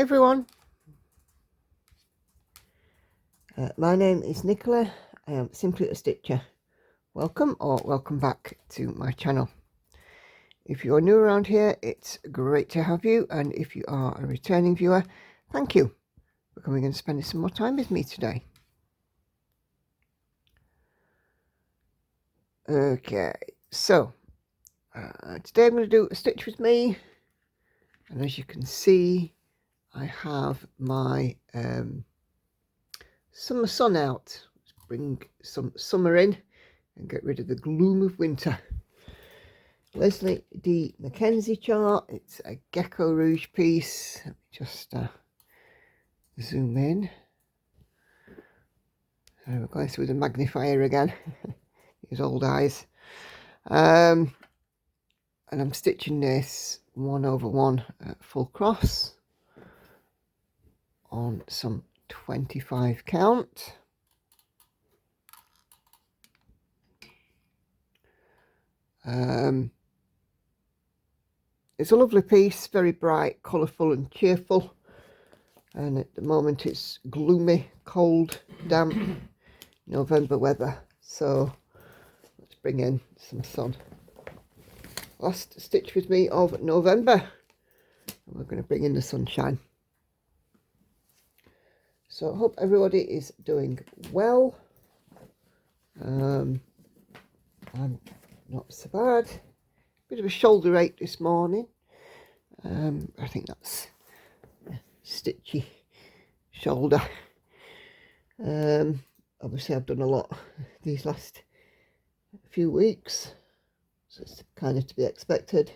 everyone, my name is Nicola. I am simply a stitcher. Welcome or welcome back to my channel. If you are new around here, it's great to have you, and if you are a returning viewer, thank you for coming and spending some more time with me today. Okay, so today I'm going to do a stitch with me, and as you can see I have my summer sun out. Let's bring some summer in and get rid of the gloom of winter. Lelsey D. McKenzie chart. It's a Geckorouge piece. Let me just zoom in. So we're going through the magnifier again. His old eyes. And I'm stitching this 1/1 full cross on some 25 count. It's a lovely piece, very bright, colourful and cheerful, and at the moment it's gloomy, cold, damp November weather, so let's bring in some sun. Last stitch with me of November, and we're going to bring in the sunshine. So I hope everybody is doing well. I'm not so bad. Bit of a shoulder ache this morning. I think that's a stitchy shoulder. Obviously I've done a lot these last few weeks, so it's kind of to be expected.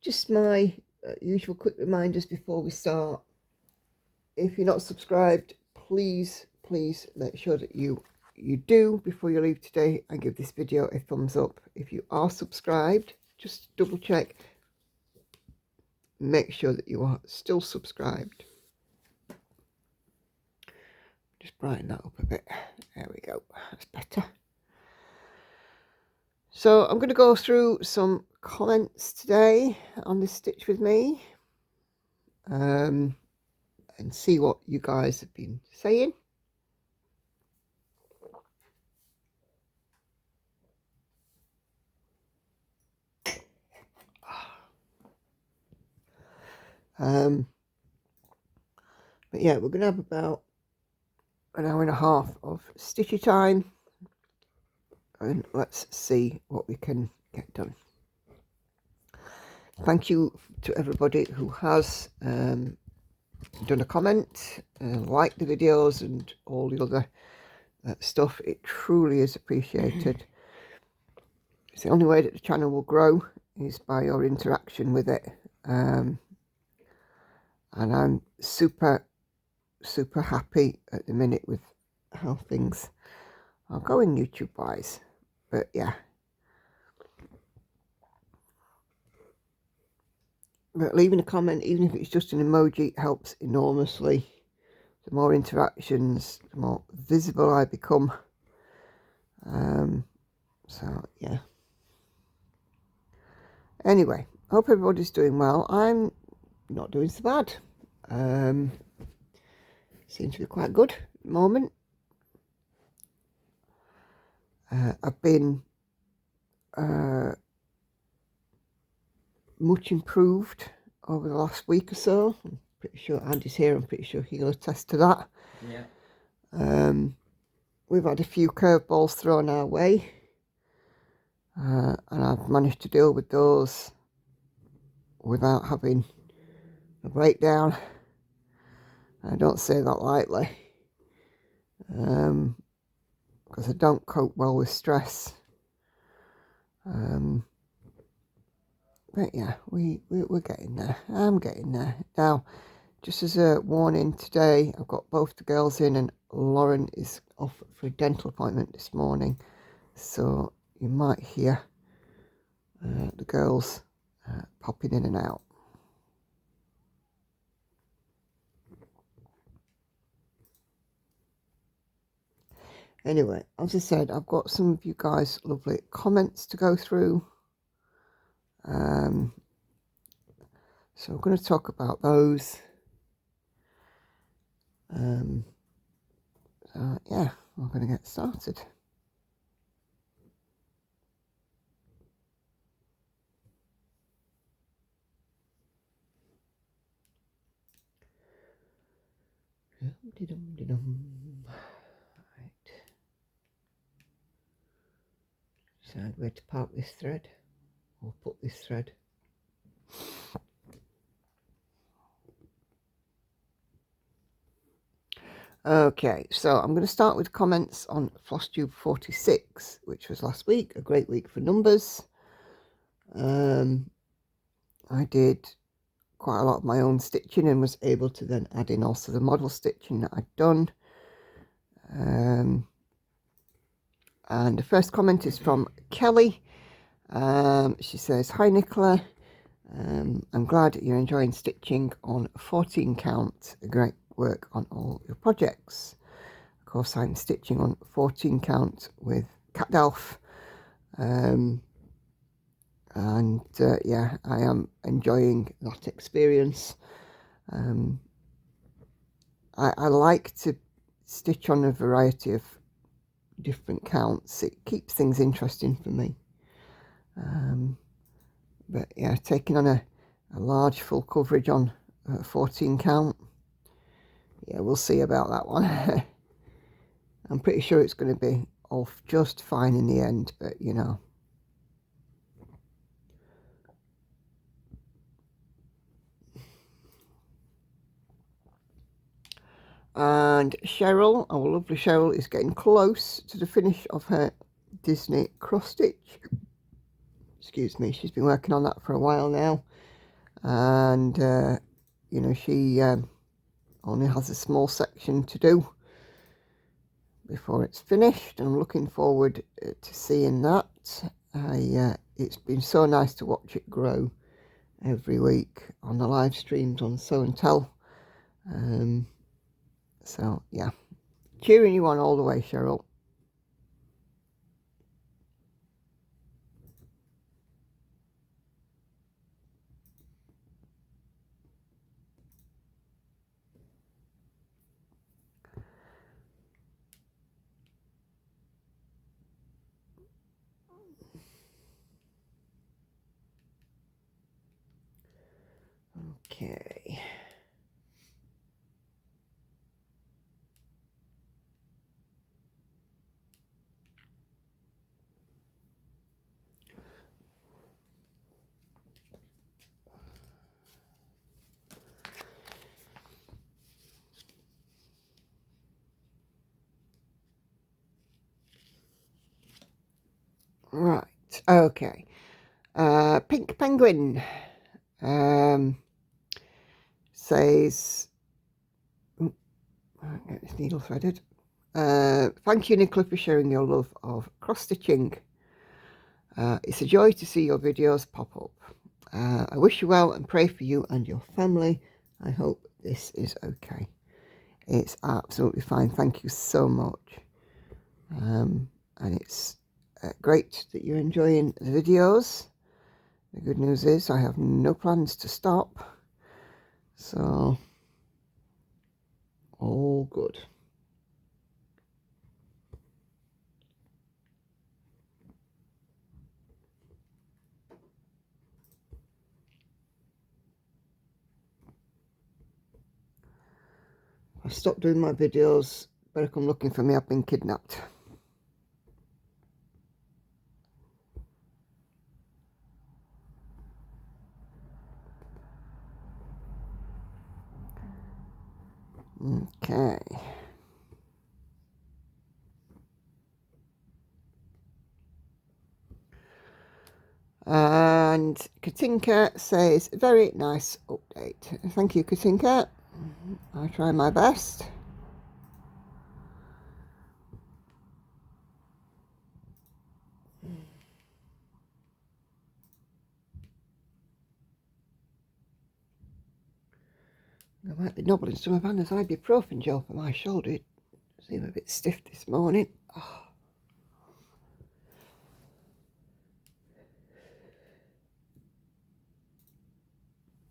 Just my usual quick reminders before we start. If you're not subscribed, please make sure that you do before you leave today, and give this video a thumbs up. If you are subscribed, just double check, make sure that you are still subscribed. Just brighten that up a bit. There we go, that's better. So I'm going to go through some comments today on this stitch with me, and see what you guys have been saying. But yeah, we're going to have about an hour and a half of stitchy time, and let's see what we can get done. Thank you to everybody who has done a comment, liked the videos and all the other stuff. It truly is appreciated. It's the only way that the channel will grow is by your interaction with it, and I'm super happy at the minute with how things are going YouTube wise. But yeah, but leaving a comment, even if it's just an emoji, helps enormously. The more interactions, the more visible I become. So yeah, anyway, hope everybody's doing well. I'm not doing so bad. Seems to be quite good at the moment. I've been much improved over the last week or so. I'm pretty sure Andy's here. I'm pretty sure he'll attest to that. Yeah. We've had a few curveballs thrown our way, and I've managed to deal with those without having a breakdown. I don't say that lightly, because I don't cope well with stress. But yeah, we're getting there. I'm getting there. Now, just as a warning, today I've got both the girls in, and Lauren is off for a dental appointment this morning, so you might hear the girls popping in and out. Anyway, as I said, I've got some of you guys' lovely comments to go through. So we're going to talk about those. So yeah, we're going to get started. Right. Decide where to park this thread, or put this thread. Okay, so I'm going to start with comments on Flosstube 46, which was last week, a great week for numbers. I did quite a lot of my own stitching and was able to then add in also the model stitching that I'd done. And the first comment is from Kelly. She says, "Hi Nicola, I'm glad you're enjoying stitching on 14 count. Great work on all your projects. Of course, I'm stitching on 14 count with CatDalph. Yeah, I am enjoying that experience. I like to stitch on a variety of different counts. It keeps things interesting for me. But yeah, taking on a large full coverage on 14 count, yeah, we'll see about that one. I'm pretty sure it's going to be off just fine in the end, but you know. And Cheryl, our lovely Cheryl, is getting close to the finish of her Disney cross stitch. Excuse me, she's been working on that for a while now. And, you know, she only has a small section to do before it's finished. And I'm looking forward to seeing that. It's been so nice to watch it grow every week on the live streams on Sew and Tell. So yeah, cheering you on all the way, Cheryl. Okay. Right, okay. Pink Penguin says, I'll get this needle threaded. Thank you, Nicola, for sharing your love of cross-stitching. It's a joy to see your videos pop up. I wish you well and pray for you and your family. I hope this is okay. It's absolutely fine. Thank you so much. And it's great that you're enjoying the videos. The good news is I have no plans to stop. So, all good. I stopped doing my videos. Better come looking for me. I've been kidnapped. Okay. And Katinka says, very nice update. Thank you, Katinka. I try my best. I might be nobbling some of Anna's ibuprofen gel for my shoulder. It seemed a bit stiff this morning. Oh.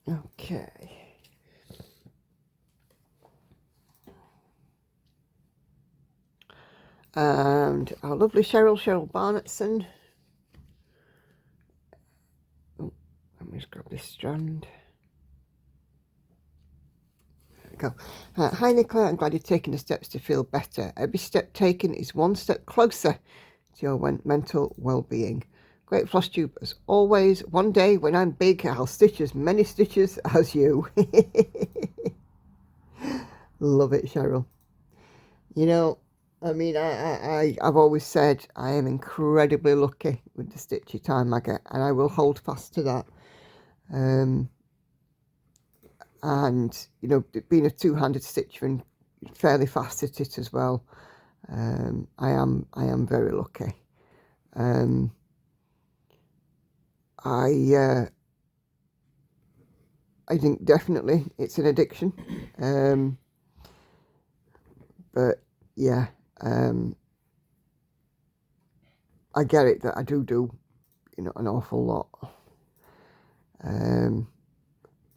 Okay. And our lovely Cheryl Barnettson. Oh, let me just grab this strand. There we go. Hi Nicola, I'm glad you're taking the steps to feel better. Every step taken is one step closer to your mental well-being. Great Flosstube as always. One day when I'm big, I'll stitch as many stitches as you. Love it, Cheryl. You know, I mean, I've always said I am incredibly lucky with the stitchy time I get, and I will hold fast to that. And, you know, being a two-handed stitcher and fairly fast at it as well, I am very lucky. I think definitely it's an addiction. But yeah, I get it that I do, you know, an awful lot.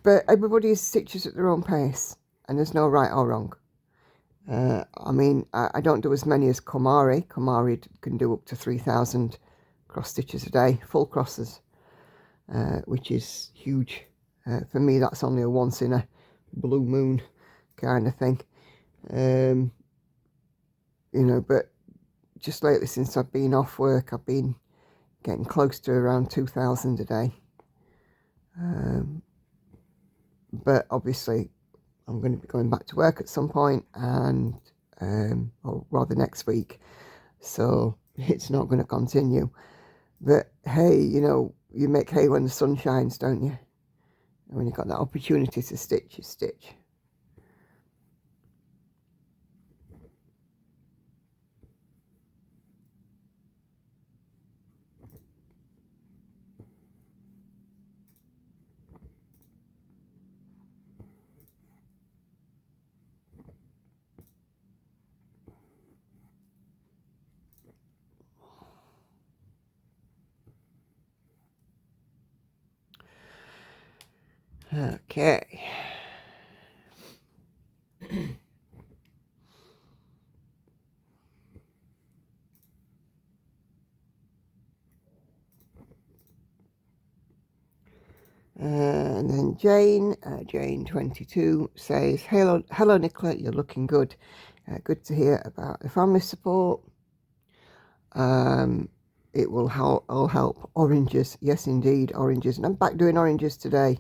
But everybody stitches at their own pace, and there's no right or wrong. I mean, I don't do as many as Komari. Komari can do up to 3,000 cross stitches a day, full crosses, which is huge. For me, that's only a once in a blue moon kind of thing. You know, but just lately, since I've been off work, I've been getting close to around 2,000 a day. But obviously, I'm going to be going back to work at some point, and or rather next week, so it's not going to continue. But hey, you know, you make hay when the sun shines, don't you? And when you've got that opportunity to stitch, you stitch. Okay. And then Jane 22 says, hello Nicola, you're looking good. Good to hear about the family support. It will all help. Oranges, yes indeed, oranges. And I'm back doing oranges today.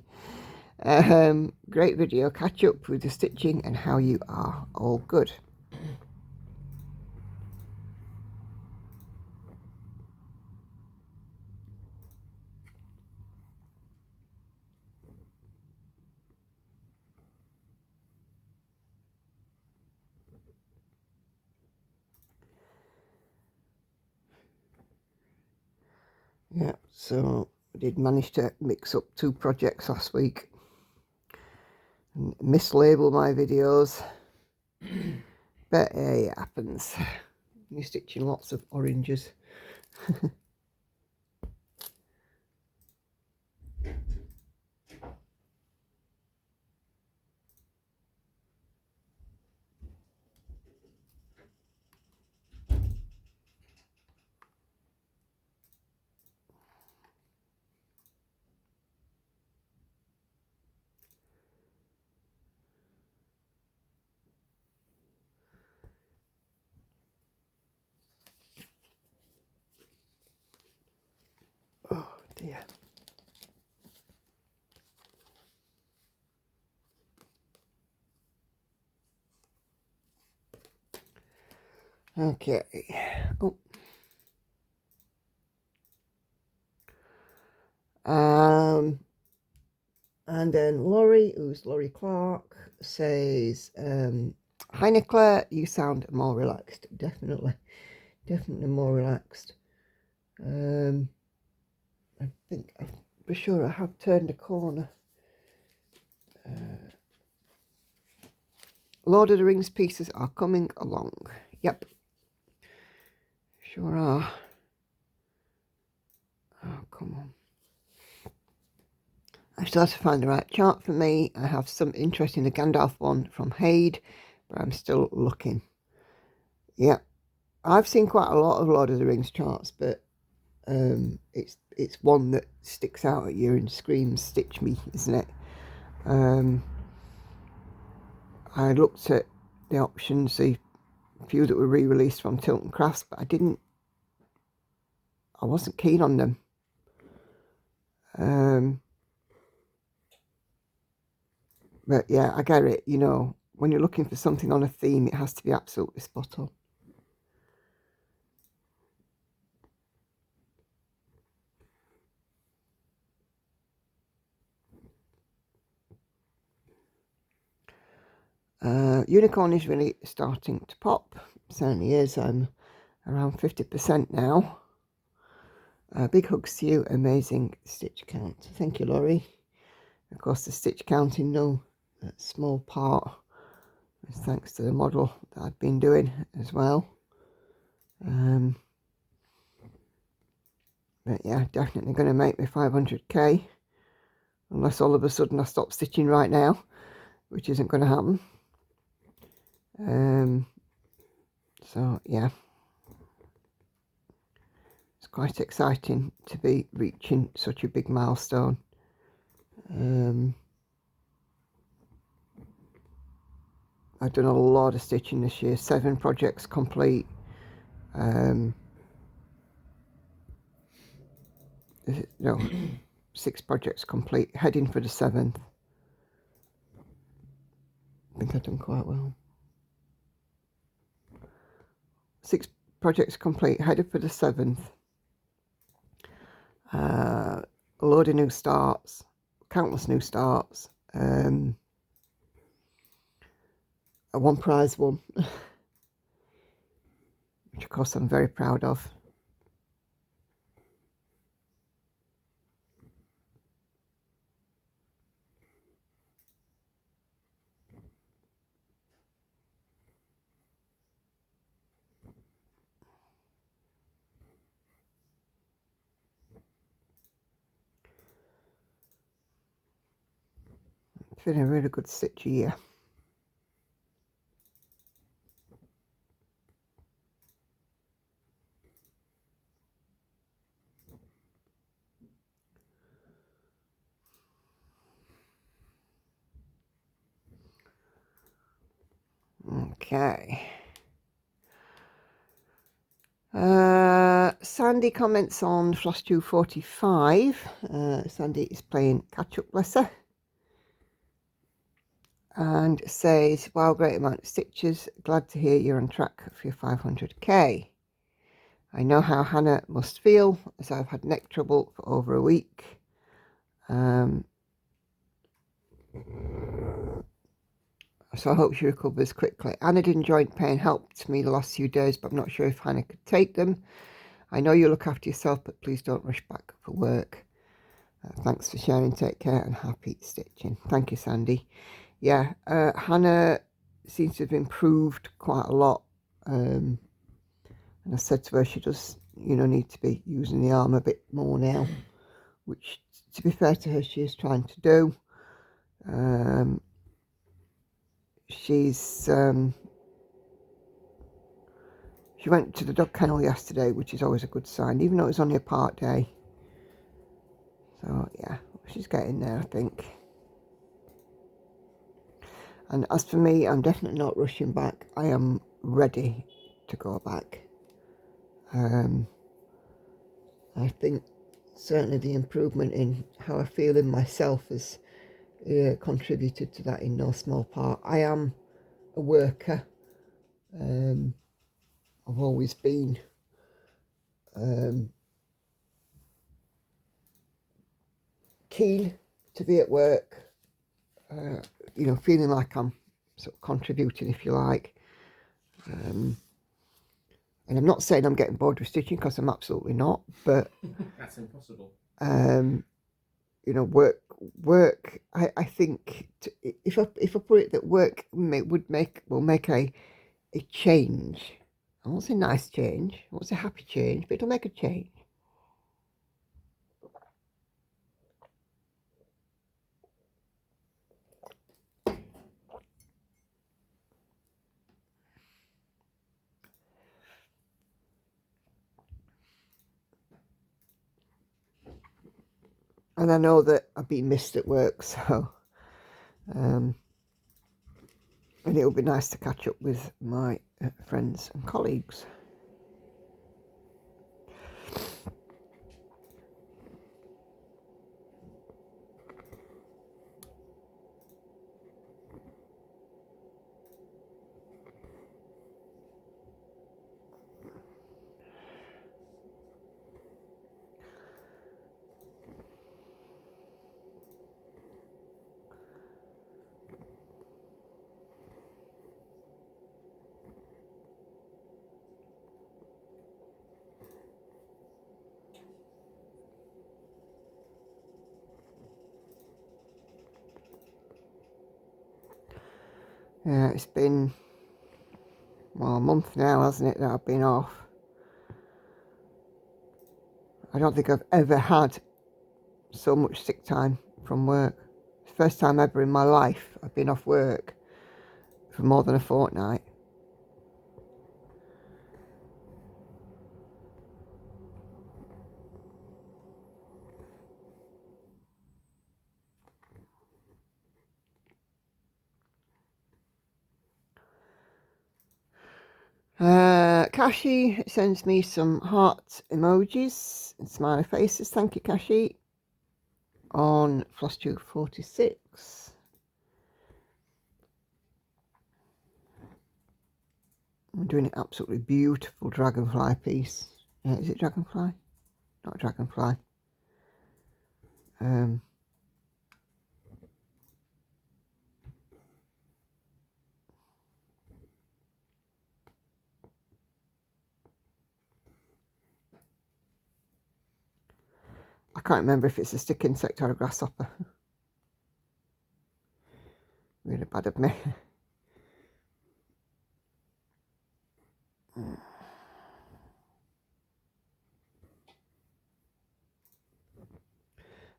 Great video. Catch up with the stitching and how you are. All good. Yeah, so I did manage to mix up 2 projects last week and mislabel my videos. But hey, it happens. You're stitching lots of oranges. Oh dear. Okay. Oh. And then Laurie, who's Laurie Clark, says, hi Nicola, you sound more relaxed. Definitely more relaxed. I think I'm for sure I have turned a corner. Lord of the Rings pieces are coming along. Yep. Sure are. Oh, come on. I still have to find the right chart for me. I have some interest in the CatDalph one from Haid, but I'm still looking. Yeah, I've seen quite a lot of Lord of the Rings charts, but it's one that sticks out at you and screams stitch me, isn't it? I looked at the options, the few that were re-released from Tilton Crafts, but I wasn't keen on them. But yeah, I get it, you know, when you're looking for something on a theme, it has to be absolutely spot on. Unicorn is really starting to pop. Certainly is. I'm around 50% now. Big hugs to you. Amazing stitch count. Thank you, Laurie. Of course, the stitch count in no small part is thanks to the model that I've been doing as well. But yeah, definitely going to make me 500k. Unless all of a sudden I stop stitching right now, which isn't going to happen. So yeah, it's quite exciting to be reaching such a big milestone. I've done a lot of stitching this year. 7 projects complete. No, 6 projects complete. Heading for the 7th. I think I've done quite well. 6 projects complete. Headed for the 7th. A load of new starts. Countless new starts. A 1 prize one. Which of course I'm very proud of. It's been a really good stitch year. Okay. Sandy comments on Flosstube 45. Sandy is playing catch up, bless her. And says, wow, great amount of stitches. Glad to hear you're on track for your 500k. I know how Hannah must feel, as I've had neck trouble for over a week. So I hope she recovers quickly. Anodine joint pain helped me the last few days, but I'm not sure if Hannah could take them. I know you look after yourself, but please don't rush back for work. Thanks for sharing. Take care and happy stitching. Thank you, Sandy. Yeah, Hannah seems to have improved quite a lot. And I said to her she does, you know, need to be using the arm a bit more now, which, to be fair to her, she is trying to do. She went to the dog kennel yesterday, which is always a good sign, even though it was only a part day. So yeah, she's getting there, I think. And as for me, I'm definitely not rushing back. I am ready to go back. I think certainly the improvement in how I feel in myself has contributed to that in no small part. I am a worker. I've always been. Keen to be at work, you know, feeling like I'm sort of contributing, if you like. And I'm not saying I'm getting bored with stitching, because I'm absolutely not, but that's impossible. You know, work. I think if I put it that work will make a change. I won't say nice change. I won't say happy change, but it'll make a change. And I know that I've been missed at work, so and it would be nice to catch up with my friends and colleagues. Yeah, it's been, well, a month now, hasn't it, that I've been off. I don't think I've ever had so much sick time from work. It's the first time ever in my life I've been off work for more than a fortnight. Kashi sends me some heart emojis and smiley faces. Thank you, Kashi. On Flosstube 46. I'm doing an absolutely beautiful dragonfly piece. Is it dragonfly? Not dragonfly. I can't remember if it's a stick insect or a grasshopper. Really bad of me.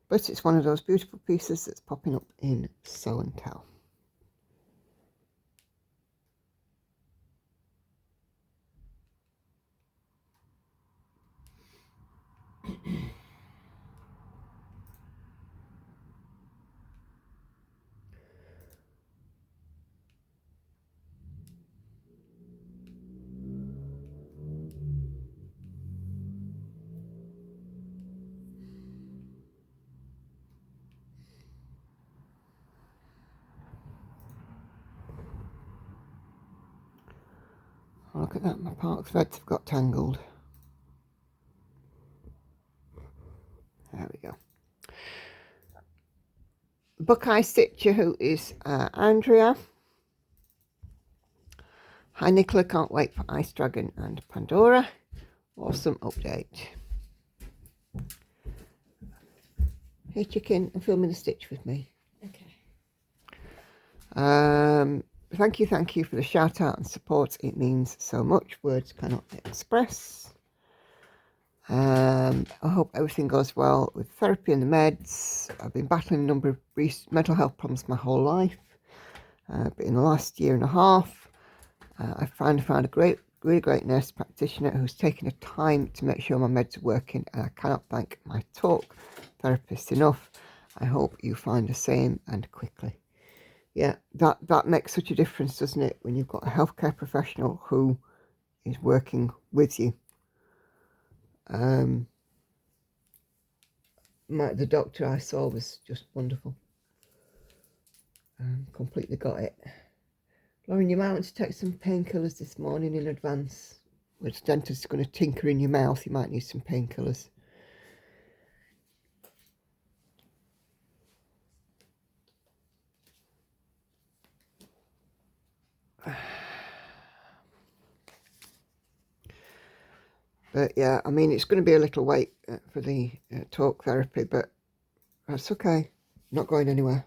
But it's one of those beautiful pieces that's popping up in Show and Tell. Oh, look at that, my park threads have got tangled. There we go. Buckeye Stitcher, who is Andrea. Hi Nicola, can't wait for Ice Dragon and Pandora. Awesome update. Hey chicken, I'm filming a stitch with me. Okay. Thank you for the shout out and support. It means so much. Words cannot express. I hope everything goes well with therapy and the meds. I've been battling a number of mental health problems my whole life. But in the last year and a half, I finally found a really great nurse practitioner who's taken the time to make sure my meds are working, and I cannot thank my talk therapist enough. I hope you find the same, and quickly. Yeah, that makes such a difference, doesn't it, when you've got a healthcare professional who is working with you. The doctor I saw was just wonderful. Completely got it. Lauren, you might want to take some painkillers this morning in advance. When the dentist's going to tinker in your mouth, you might need some painkillers. But yeah, I mean, it's going to be a little wait for the talk therapy, but that's okay. Not going anywhere.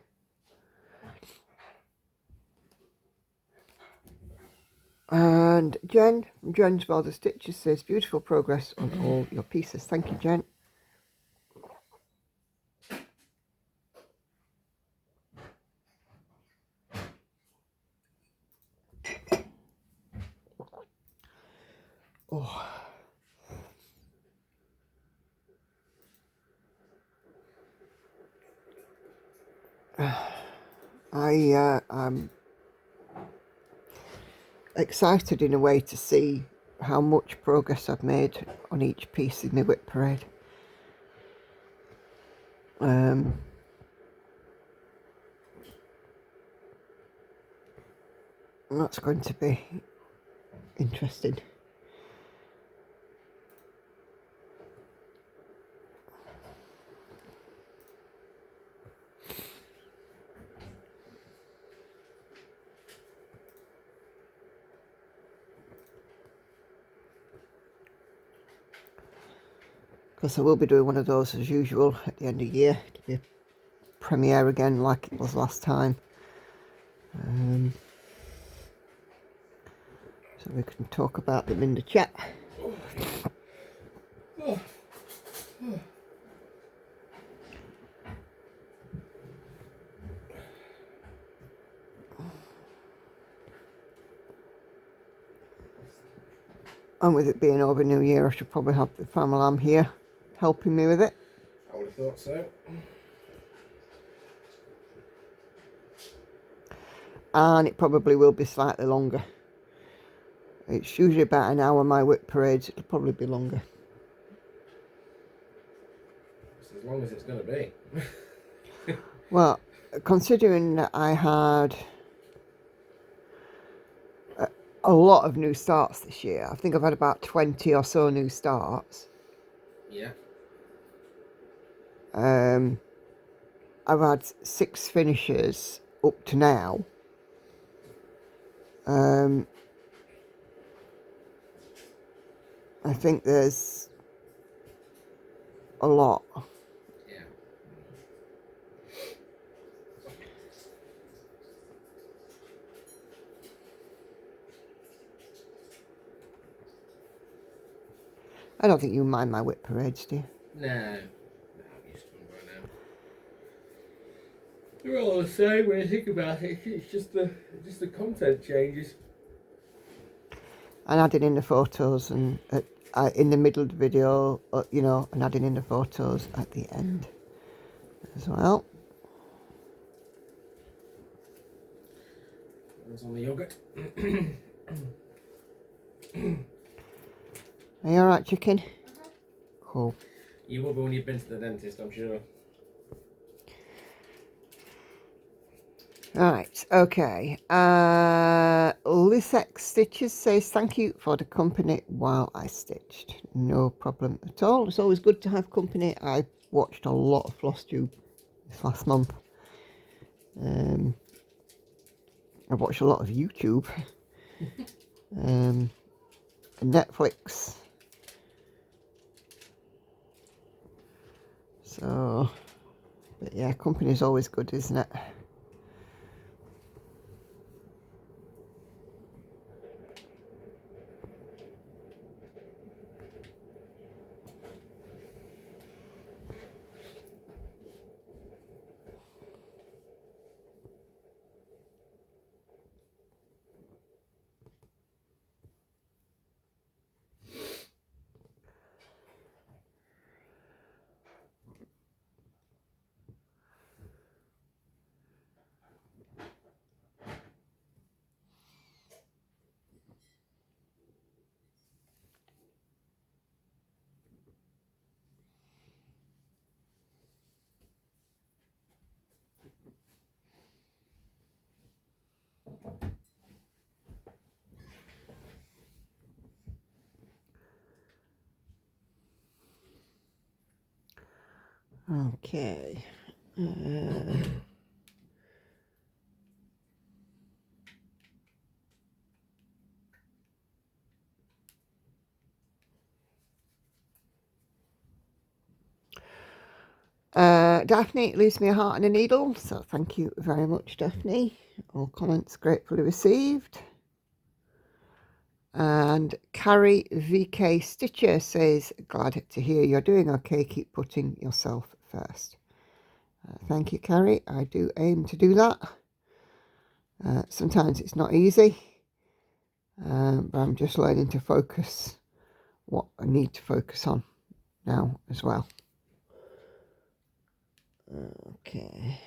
And Jen from Jen's World of Stitches says, beautiful progress on all your pieces. Thank you, Jen. Oh. I'm excited in a way to see how much progress I've made on each piece in my whip parade. That's going to be interesting. Because I will be doing one of those as usual at the end of the year. It'll be a premiere again like it was last time. So we can talk about them in the chat. And with it being over New Year, I should probably have the family lamb here helping me with it. I would have thought so. And it probably will be slightly longer. It's usually about an hour, my whip parades. It'll probably be longer. It's as long as it's going to be. Well, considering that I had a lot of new starts this year, I think I've had about 20 or so new starts. Yeah. I've had 6 finishes up to now. I think there's a lot. Yeah. I don't think you mind my whip parades, do you? No. No, I'm used to them by now. They're all the same when you think about it. It's just the content changes. And adding in the photos and in the middle of the video, you know, and adding in the photos at the end as well. That's on the yogurt. Are you alright, chicken? Cool. You will be when you've been to the dentist, I'm sure. Right, okay. Leonid X Stitches says, thank you for the company while I stitched. No problem at all. It's always good to have company. I watched a lot of Flosstube this last month. I've watched a lot of YouTube. Netflix. So, but yeah, company's always good, isn't it? Okay. Daphne leaves me a heart and a needle, so thank you very much, Daphne. All comments gratefully received. And Carrie VK Stitcher says, glad to hear you're doing okay. Keep putting yourself first. Thank you, Carrie. I do aim to do that. Sometimes it's not easy, but I'm just learning to focus what I need to focus on now as well. Okay.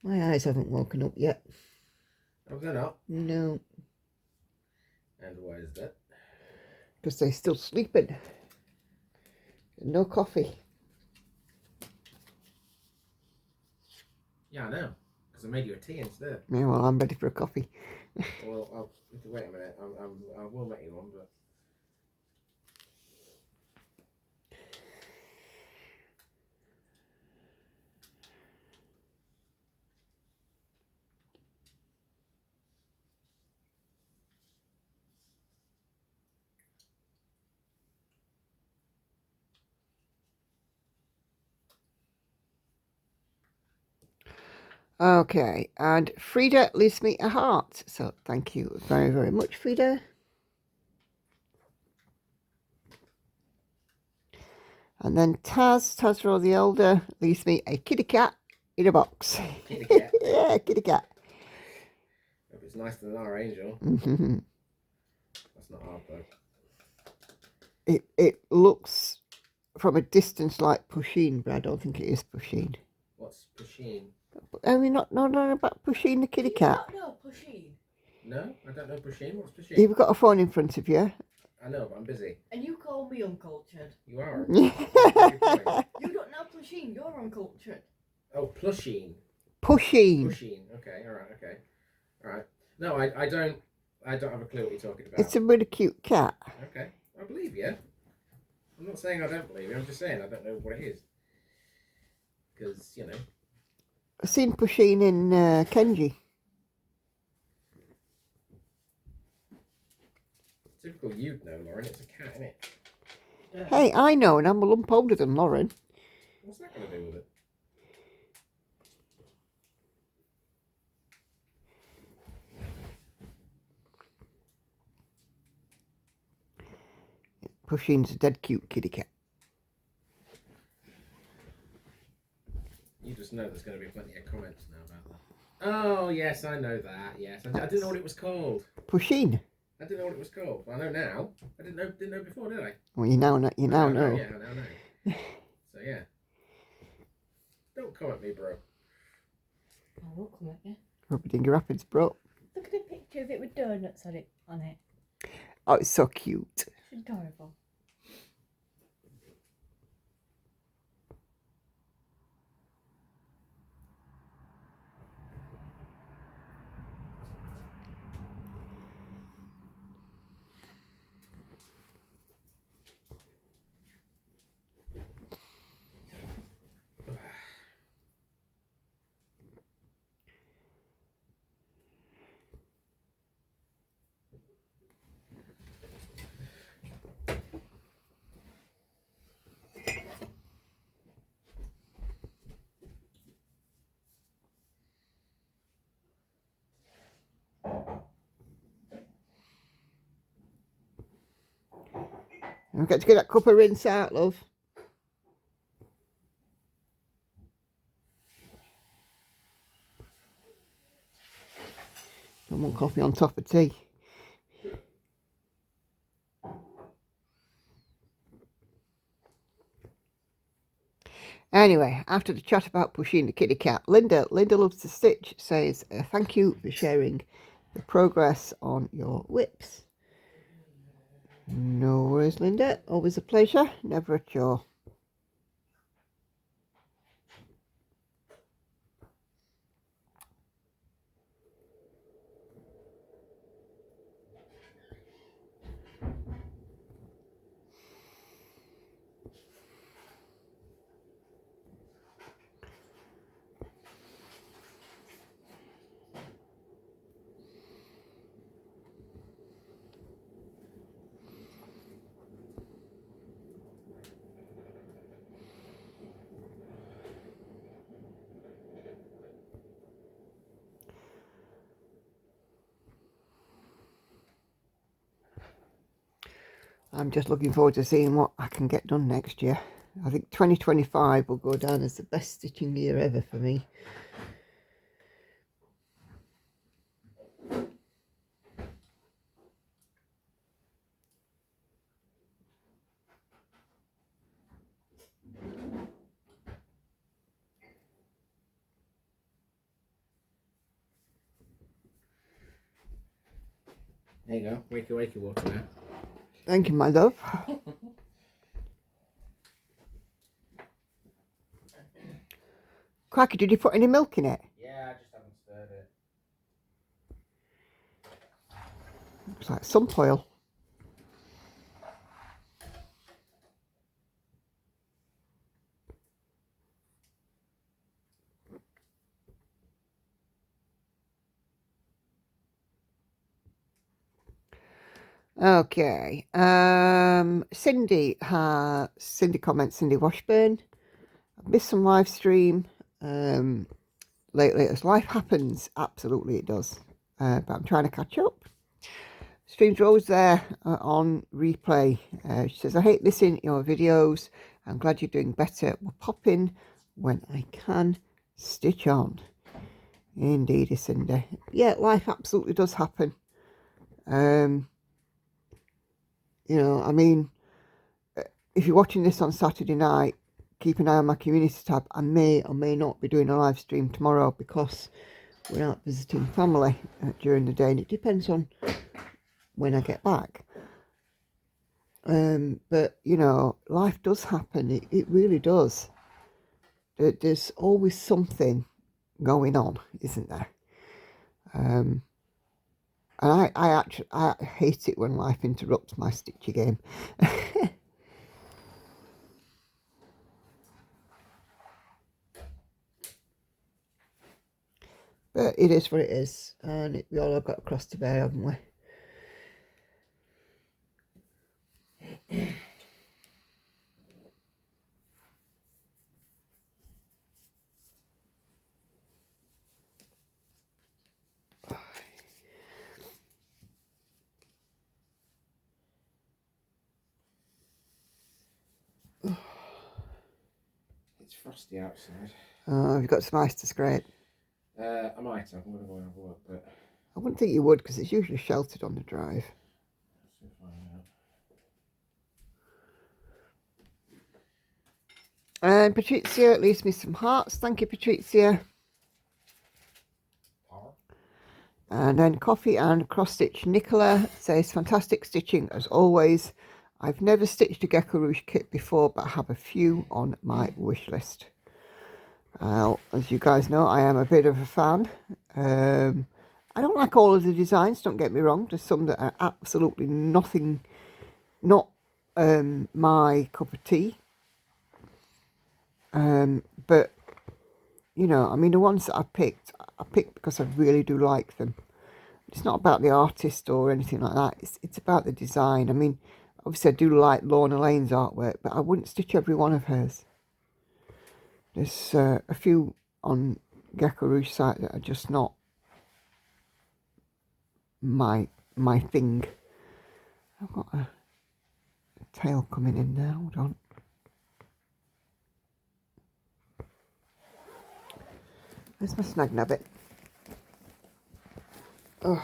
My eyes haven't woken up yet. Oh, they're not? No. And why is that? Because they're still sleeping. No coffee. Yeah, I know. Because I made you a tea instead. Yeah, well, I'm ready for a coffee. Well, wait a minute. I will make you one, but... Okay, and Frida leaves me a heart. So thank you very, very much, Frida. And then Tazro the Elder leaves me a kitty cat in a box. Kitty cat. Yeah, kitty cat. Hope it's nicer than our angel. Mm-hmm. That's not hard though. It looks from a distance like Pusheen, but I don't think it is Pusheen. What's Pusheen? Are we not knowing about Pusheen the kitty cat? No, Pusheen. No, I don't know Pusheen. What's Pusheen? You've got a phone in front of you. I know, but I'm busy. And you call me uncultured. You are. You don't know Pusheen, you're uncultured. Oh, Plusheen. Pusheen. Pusheen. Okay, alright, okay. Alright. No, I don't have a clue what you're talking about. It's a really cute cat. Okay. I believe you. I'm not saying I don't believe you, I'm just saying I don't know what it is. Because, you know. I've seen Pusheen in Kenji. Typical you'd know, Lauren. It's a cat, isn't it? Yeah. Hey, I know, and I'm a lump older than Lauren. What's that going to do with it? Pusheen's a dead cute kitty cat. You just know there's going to be plenty of comments now about that. Oh, yes, I know that. Yes, I didn't know what it was called. Pusheen. I didn't know what it was called. I know now. I didn't know before, did I? Well, you now know. You now know. Yeah, I now know. So yeah. Don't come at me, bro. I will come at you. Rubbing your rapids, bro. Look at a picture of it with donuts on it. Oh, it's so cute. It's adorable. I've got to get that cup of rinse out, love. I want coffee on top of tea. Anyway, after the chat about Pusheen the kitty cat, Linda Loves to Stitch says, thank you for sharing the progress on your whips. No worries, Linda. Always a pleasure. Never a chore. I'm just looking forward to seeing what I can get done next year. I think 2025 will go down as the best stitching year ever for me. There you go. Wakey wakey water now. Thank you, my love. Cracky, did you put any milk in it? Yeah, I just haven't stirred it. Looks like sump oil. Okay. Cindy comments, Cindy Washburn. I've missed some live stream lately as life happens. Absolutely it does. But I'm trying to catch up. Streams are always there on replay. She says, I hate missing your videos. I'm glad you're doing better. We'll pop in when I can. Stitch on. Indeed, Cindy. Yeah, life absolutely does happen. You know, I mean, if you're watching this on Saturday night, keep an eye on my community tab. I may or may not be doing a live stream tomorrow because we're out visiting family during the day, and it depends on when I get back. But, you know, life does happen. It really does. There's always something going on, isn't there? And I hate it when life interrupts my stitchy game. But it is what it is, and we all have got across to bear, haven't we? It's frosty outside. Have you got some ice to scrape? I might have. I'm going to go and have a look, but I wouldn't think you would because it's usually sheltered on the drive. let's see if I know. And Patrizia leaves me some hearts. Thank you, Patrizia. And then Coffee and Cross Stitch Nicola says, fantastic stitching as always. I've never stitched a Geckorouge kit before, but I have a few on my wish list. As you guys know, I am a bit of a fan. I don't like all of the designs, don't get me wrong. There's some that are absolutely not my cup of tea. But, you know, I mean, the ones that I picked because I really do like them. It's not about the artist or anything like that. It's about the design. I mean, obviously I do like Lorna Laine's artwork, but I wouldn't stitch every one of hers. There's a few on Geckorouge site that are just not my thing. I've got a tail coming in now. Hold on. Where's my snag nabbit? Oh.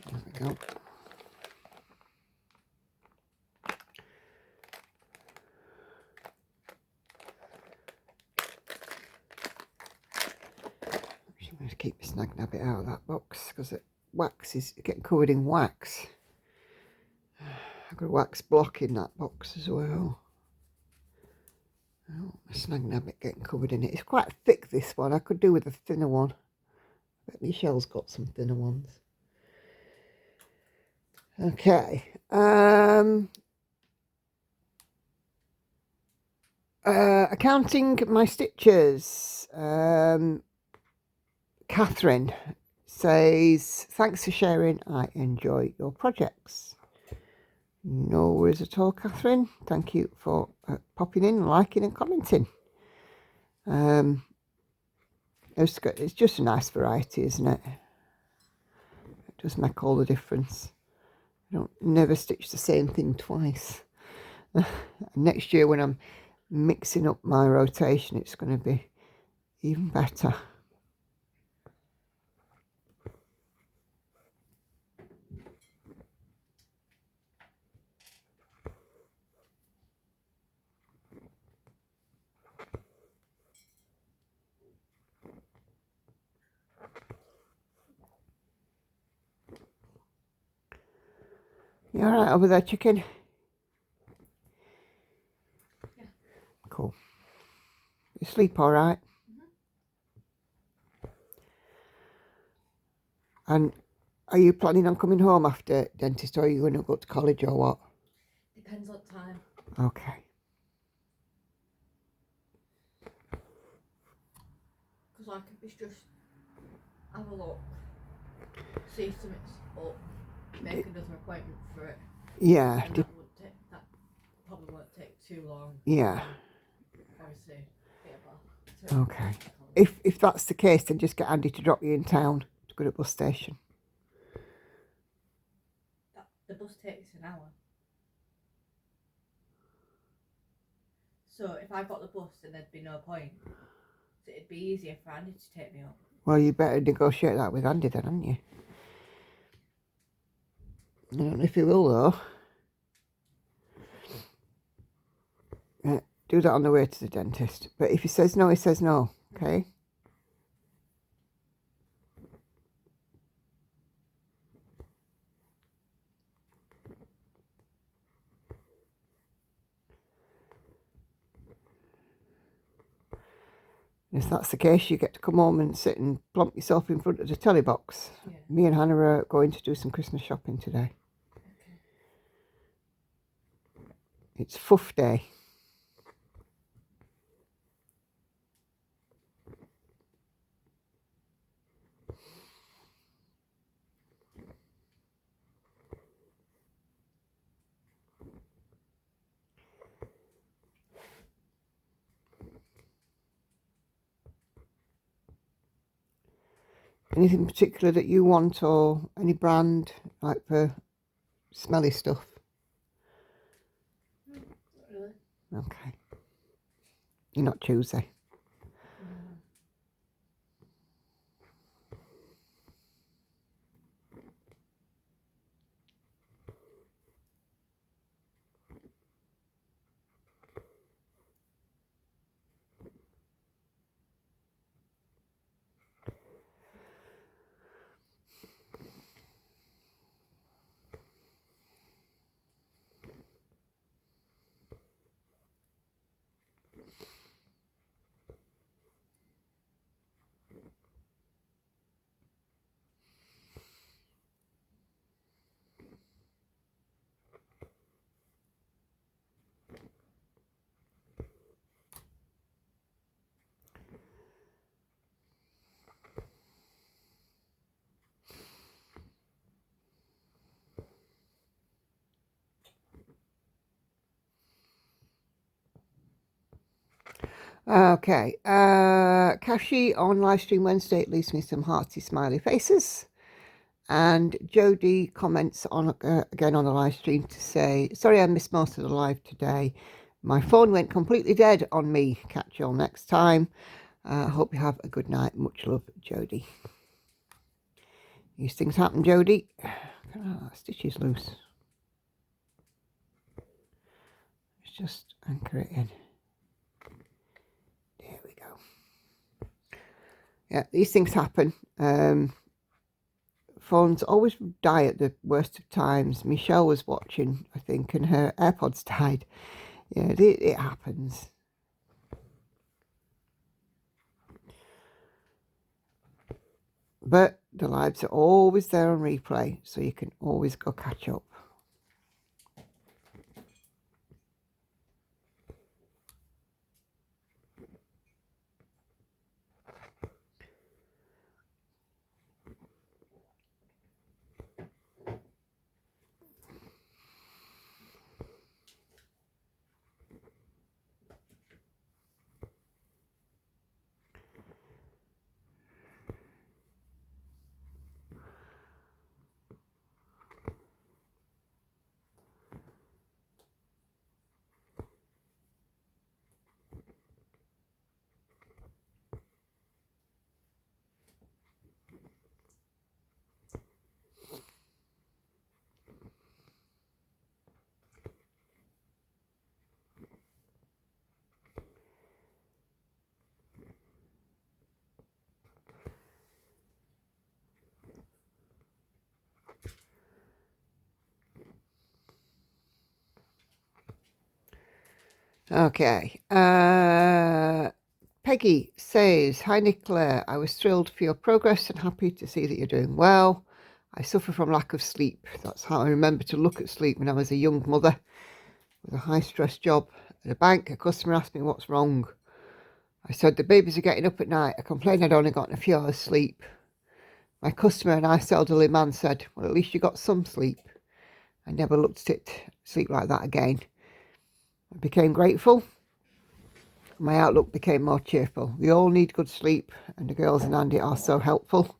There we go. I'm going to keep the snag nabbit out of that box because it wax is getting covered in wax. I've got a wax block in that box as well. Oh, my snag nabbit getting covered in it. It's quite thick, this one. I could do with a thinner one. But Michelle's got some thinner ones. Okay. Accounting my stitches. Catherine says, thanks for sharing. I enjoy your projects. No worries at all, Catherine. Thank you for popping in, liking and commenting. It's just a nice variety, isn't it? It does make all the difference. I don't never stitch the same thing twice. Next year when I'm mixing up my rotation, it's going to be even better. You all right over there, chicken? Yeah. Cool. You sleep all right? And are you planning on coming home after dentist, or are you going to go to college or what? Depends on time. Okay. Because I can just have a look, see if something's up, make another appointment for it. Yeah. And that probably won't take too long. Yeah. Obviously, get a bath. Okay. If that's the case, then just get Andy to drop you in town to go to the bus station. The bus takes an hour. So if I got the bus, then there'd be no point. So it'd be easier for Andy to take me up. Well, you better negotiate that with Andy then, haven't you? I don't know if he will, though. Yeah, do that on the way to the dentist. But if he says no, he says no, okay? If that's the case, you get to come home and sit and plump yourself in front of the telly box. Yeah. Me and Hannah are going to do some Christmas shopping today. Okay. It's Fuff Day. Anything particular that you want, or any brand, like for smelly stuff? Not really. Okay. You're not choosy. No. Okay. Kashi on livestream Wednesday leaves me some hearty smiley faces. And Jodie comments on again on the live stream to say, sorry I missed most of the live today. My phone went completely dead on me. Catch you all next time. Hope you have a good night. Much love, Jodie. These things happen, Jodie. Oh, stitch is loose. Let's just anchor it in. There we go. Yeah, these things happen. Phones always die at the worst of times. Michelle was watching, I think, and her AirPods died. Yeah, it happens. But the lives are always there on replay, so you can always go catch up. Okay. Peggy says, "Hi Nicola, I was thrilled for your progress and happy to see that you're doing well. I suffer from lack of sleep. That's how I remember to look at sleep when I was a young mother with a high-stress job at a bank. A customer asked me what's wrong. I said, the babies are getting up at night. I complained I'd only gotten a few hours sleep. My customer, a nice elderly man, said, well, at least you got some sleep. I never looked at sleep like that again. I became grateful. My outlook became more cheerful. We all need good sleep, and the girls and Andy are so helpful.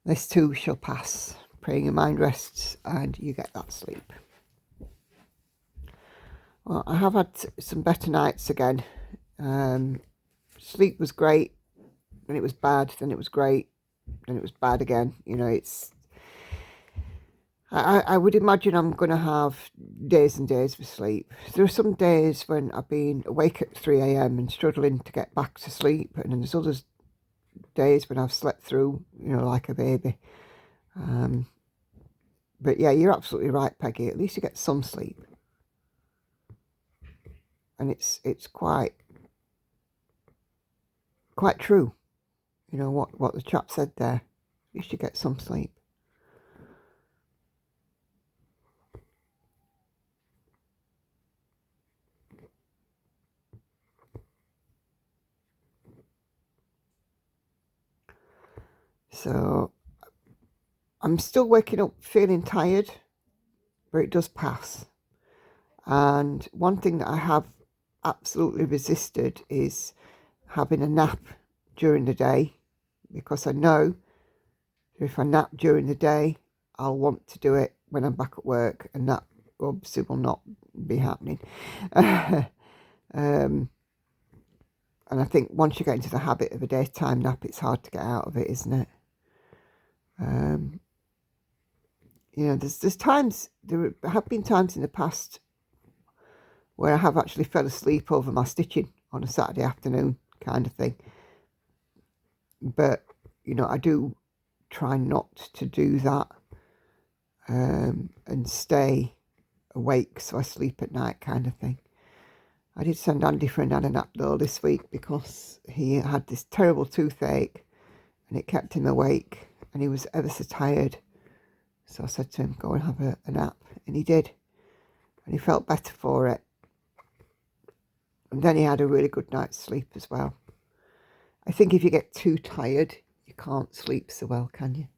This too shall pass. Praying your mind rests and you get that sleep." Well, I have had some better nights again. Sleep was great, then it was bad, then it was great, then it was bad again. You know, it's... I would imagine I'm going to have days and days with sleep. There are some days when I've been awake at 3 a.m. and struggling to get back to sleep, and then there's other days when I've slept through, you know, like a baby. But yeah, you're absolutely right, Peggy. At least you get some sleep. And it's quite true, you know, what the chap said there. You should get some sleep. So I'm still waking up feeling tired, but it does pass. And one thing that I have absolutely resisted is having a nap during the day, because I know if I nap during the day, I'll want to do it when I'm back at work, and that obviously will not be happening. And I think once you get into the habit of a daytime nap, it's hard to get out of it, isn't it? You know, there have been times in the past where I have actually fell asleep over my stitching on a Saturday afternoon kind of thing. But, you know, I do try not to do that, and stay awake so I sleep at night kind of thing. I did send Andy for a nap though this week, because he had this terrible toothache and it kept him awake and he was ever so tired. So I said to him, go and have a nap, and he did, and he felt better for it. And then he had a really good night's sleep as well. I think if you get too tired, you can't sleep so well, can you?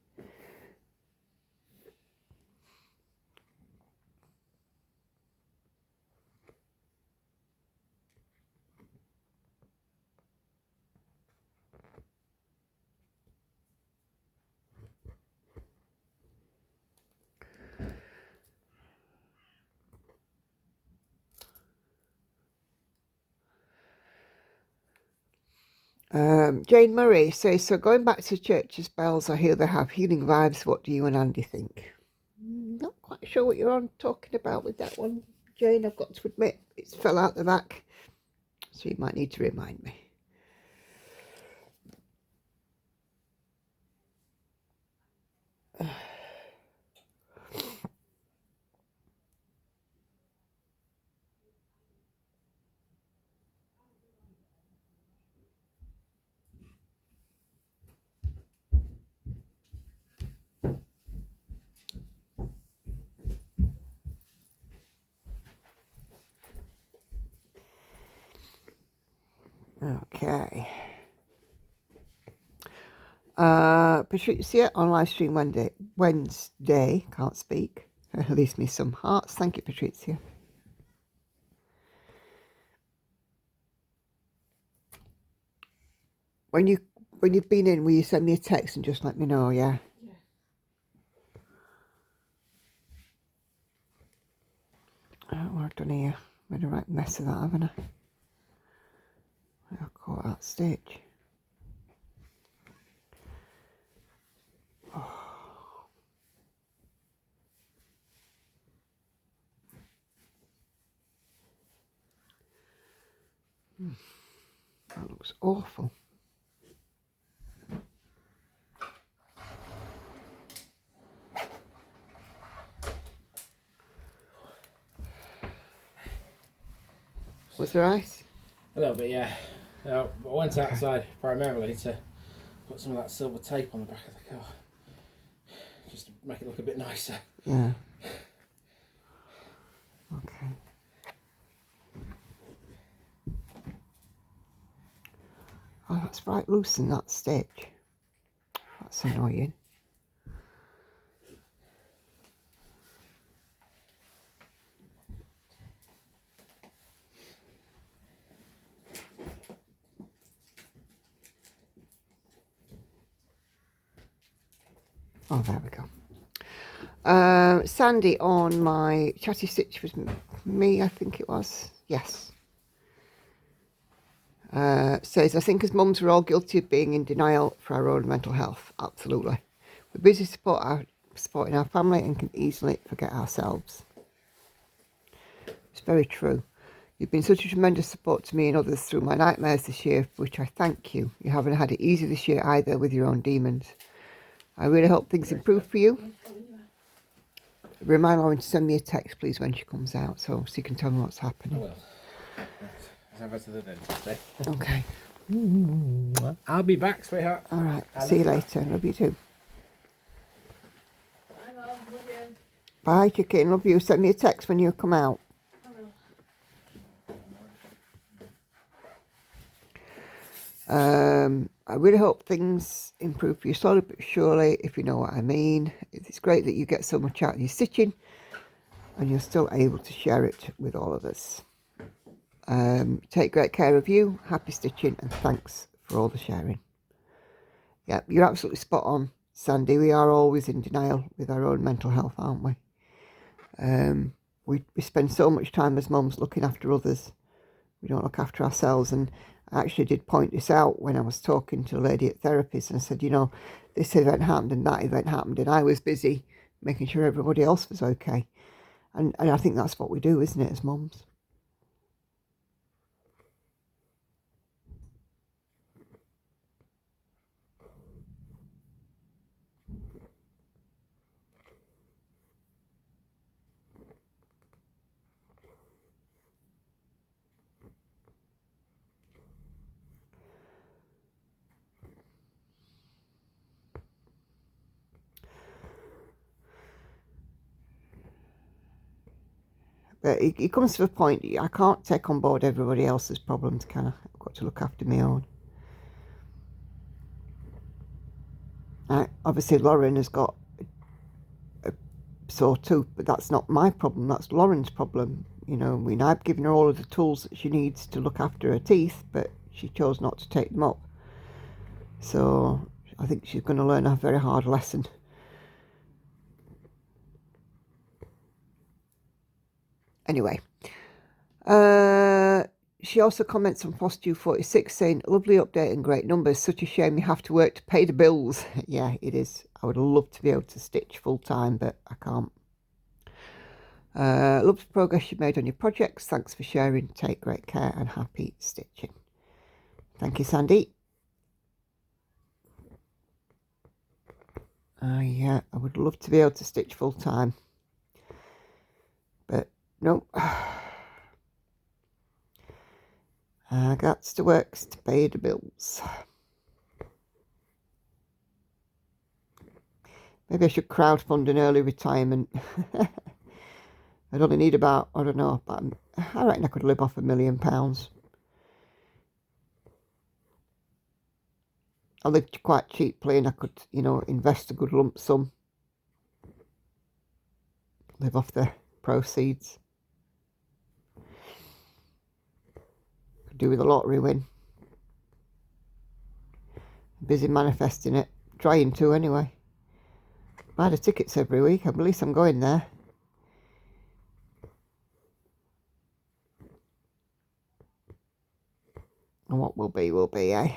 Jane Murray says, so going back to church's bells, I hear they have healing vibes. What do you and Andy think? Not quite sure what you're talking about with that one, Jane. I've got to admit, it's fell out the back, so you might need to remind me. Okay. Patricia on live stream Wednesday, can't speak. Leaves me some hearts. Thank you, Patricia. When you've been in, will you send me a text and just let me know? Yeah. What I've done here, made a right mess of that, haven't I? I'll caught that stitch. Oh. That looks awful. Was there ice? A little bit, yeah. I went outside primarily to put some of that silver tape on the back of the car, just to make it look a bit nicer. Yeah. Okay. Oh, that's right, loosen that stitch. That's annoying. Oh, there we go. Sandy on my chatty stitch was me, I think it was. Yes. Says, I think as mums we're all guilty of being in denial for our own mental health. Absolutely. We're busy supporting our family and can easily forget ourselves. It's very true. You've been such a tremendous support to me and others through my nightmares this year, for which I thank you. You haven't had it easy this year either with your own demons. I really hope things improve for you. Remind Lauren to send me a text, please, when she comes out, so you can tell me what's happening. I will. Let's have her to the dentist, eh? Okay. I'll be back, sweetheart. All right. See you later. Love you too. Bye, Mum. Love you. Bye, chicken. Love you. Send me a text when you come out. I will. I really hope things improve for you slowly but surely, if you know what I mean. It's great that you get so much out of your stitching and you're still able to share it with all of us. Take great care of you. Happy stitching and thanks for all the sharing. Yeah, you're absolutely spot on, Sandy. We are always in denial with our own mental health, aren't we? We spend so much time as mums looking after others. We don't look after ourselves. And I actually did point this out when I was talking to a lady at therapies, and I said, you know, this event happened and that event happened, and I was busy making sure everybody else was okay. And I think that's what we do, isn't it, as mums? But it comes to a point, I can't take on board everybody else's problems, can I? I've got to look after my own. Obviously, Lauren has got a sore tooth, but that's not my problem. That's Lauren's problem. You know, I mean, I've given her all of the tools that she needs to look after her teeth, but she chose not to take them up. So I think she's going to learn a very hard lesson. Anyway, she also comments on Flosstube 46 saying, lovely update and great numbers. Such a shame you have to work to pay the bills. Yeah, it is. I would love to be able to stitch full time, but I can't. Love the progress you've made on your projects. Thanks for sharing. Take great care and happy stitching. Thank you, Sandy. Yeah, I would love to be able to stitch full time, but no. I got to work to pay the bills. Maybe I should crowdfund an early retirement. I'd only need about, I don't know, but I reckon I could live off £1 million. I lived quite cheaply and I could, you know, invest a good lump sum. Live off the proceeds. Could do with a lottery win. Busy manifesting it. Trying to anyway. Buy the tickets every week. At least I'm going there. And what will be, eh?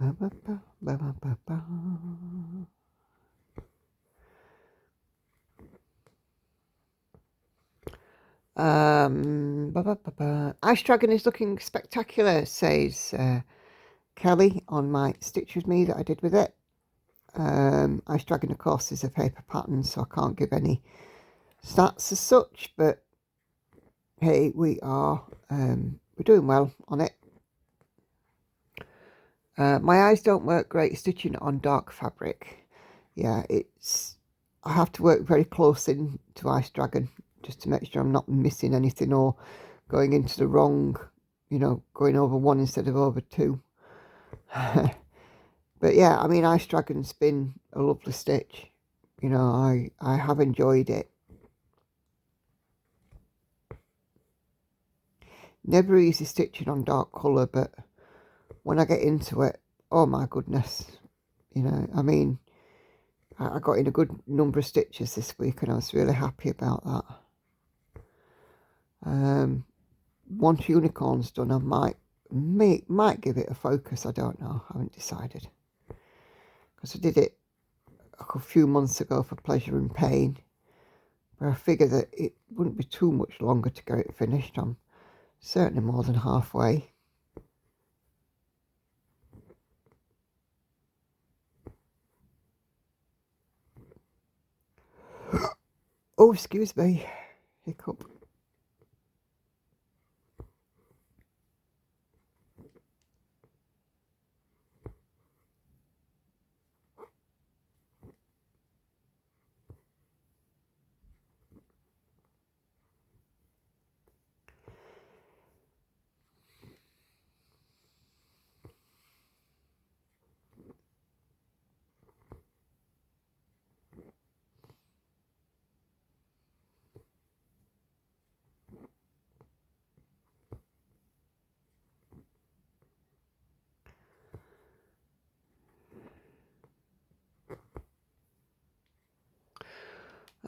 Ba, ba, ba, ba, ba, ba, ba. Ice Dragon is looking spectacular, says Kelly on my Stitch With Me that I did with it. Ice Dragon, of course, is a paper pattern, so I can't give any stats as such, but hey, we're doing well on it. My eyes don't work great stitching on dark fabric. Yeah, I have to work very close in to Ice Dragon just to make sure I'm not missing anything or going into the wrong, going over one instead of over two. But yeah, I mean, Ice Dragon's been a lovely stitch. I have enjoyed it. Never easy stitching on dark colour, but when I get into it, oh my goodness. I mean, I got in a good number of stitches this week and I was really happy about that. Once Unicorn's done, I might give it a focus. I don't know. I haven't decided. Because I did it a few months ago for Pleasure and Pain. But I figured that it wouldn't be too much longer to get it finished. I'm certainly more than halfway. Oh, excuse me. Hiccup.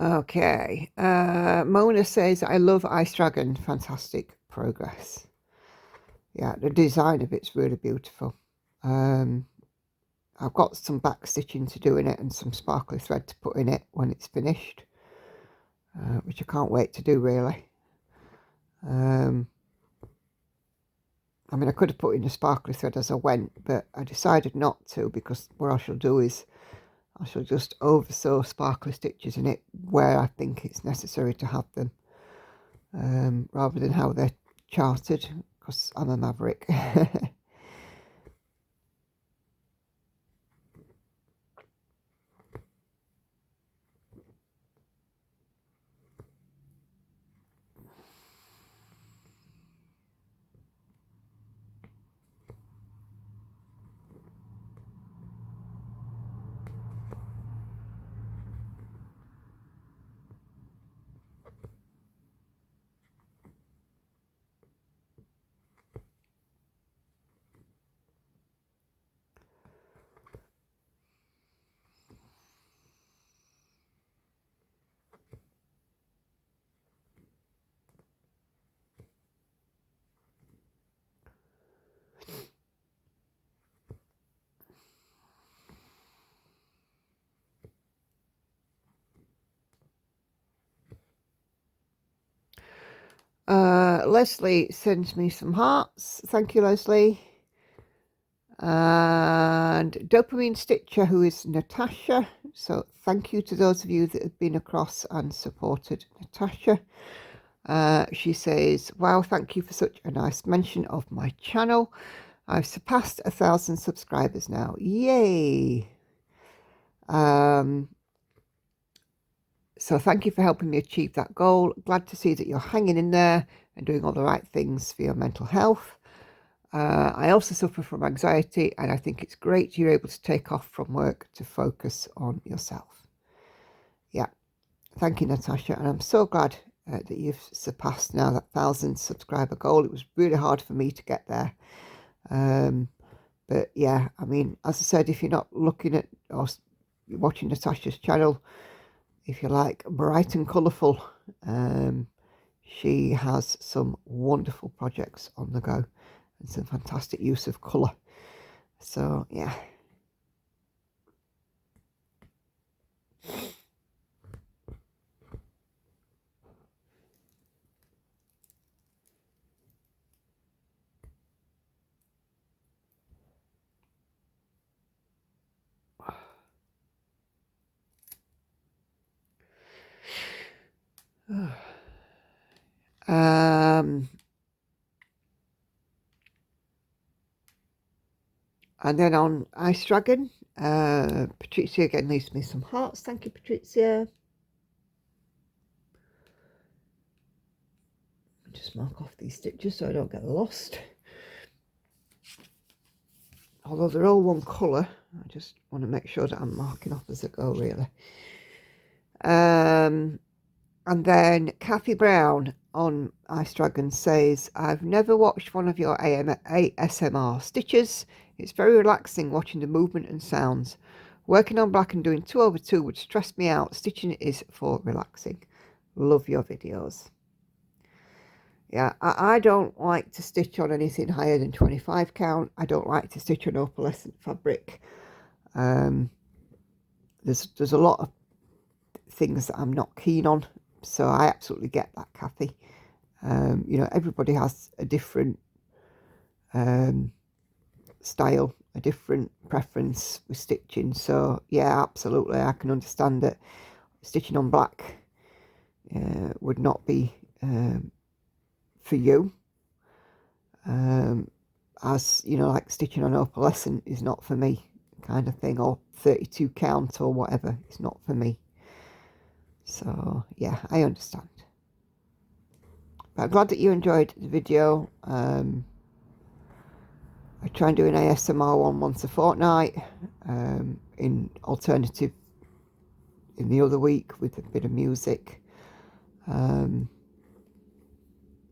Okay, Mona says, I love Ice Dragon, fantastic progress. Yeah, the design of it's really beautiful. I've got some back stitching to do in it and some sparkly thread to put in it when it's finished, which I can't wait to do really. I mean, I could have put in the sparkly thread as I went, but I decided not to, because what I shall do is I shall just over sew sparkly stitches in it where I think it's necessary to have them, rather than how they're charted, because I'm a maverick. Leslie sends me some hearts. Thank you, Leslie. And Dopamine Stitcher, who is Natasha. So thank you to those of you that have been across and supported Natasha. She says, wow, thank you for such a nice mention of my channel. I've surpassed 1,000 subscribers now. Yay! So thank you for helping me achieve that goal. Glad to see that you're hanging in there and doing all the right things for your mental health. I also suffer from anxiety, and I think it's great you're able to take off from work to focus on yourself. Yeah, thank you, Natasha, and I'm so glad that you've surpassed now that 1,000 subscriber goal. It was really hard for me to get there. But yeah, I mean, as I said, if you're not looking at or watching Natasha's channel, if you like bright and colourful, she has some wonderful projects on the go and some fantastic use of colour. So yeah. And then on Ice Dragon, Patrizia again leaves me some hearts. Thank you, Patrizia. Just mark off these stitches so I don't get lost. Although they're all one colour, I just want to make sure that I'm marking off as I go, really. And then Kathy Brown on Ice Dragon says, I've never watched one of your ASMR stitches. It's very relaxing watching the movement and sounds. Working on black and doing 2/2 would stress me out. Stitching is for relaxing. Love your videos. Yeah, I don't like to stitch on anything higher than 25 count. I don't like to stitch on opalescent fabric. There's a lot of things that I'm not keen on, so I absolutely get that, Kathy. You know, everybody has a different style, a different preference with stitching, so yeah, absolutely, I can understand that stitching on black would not be for you, as you know, like stitching on opalescent is not for me, kind of thing, or 32 count or whatever, it's not for me. So yeah, I understand. But I'm glad that you enjoyed the video. I try and do an ASMR one once a fortnight, in alternative in the other week with a bit of music.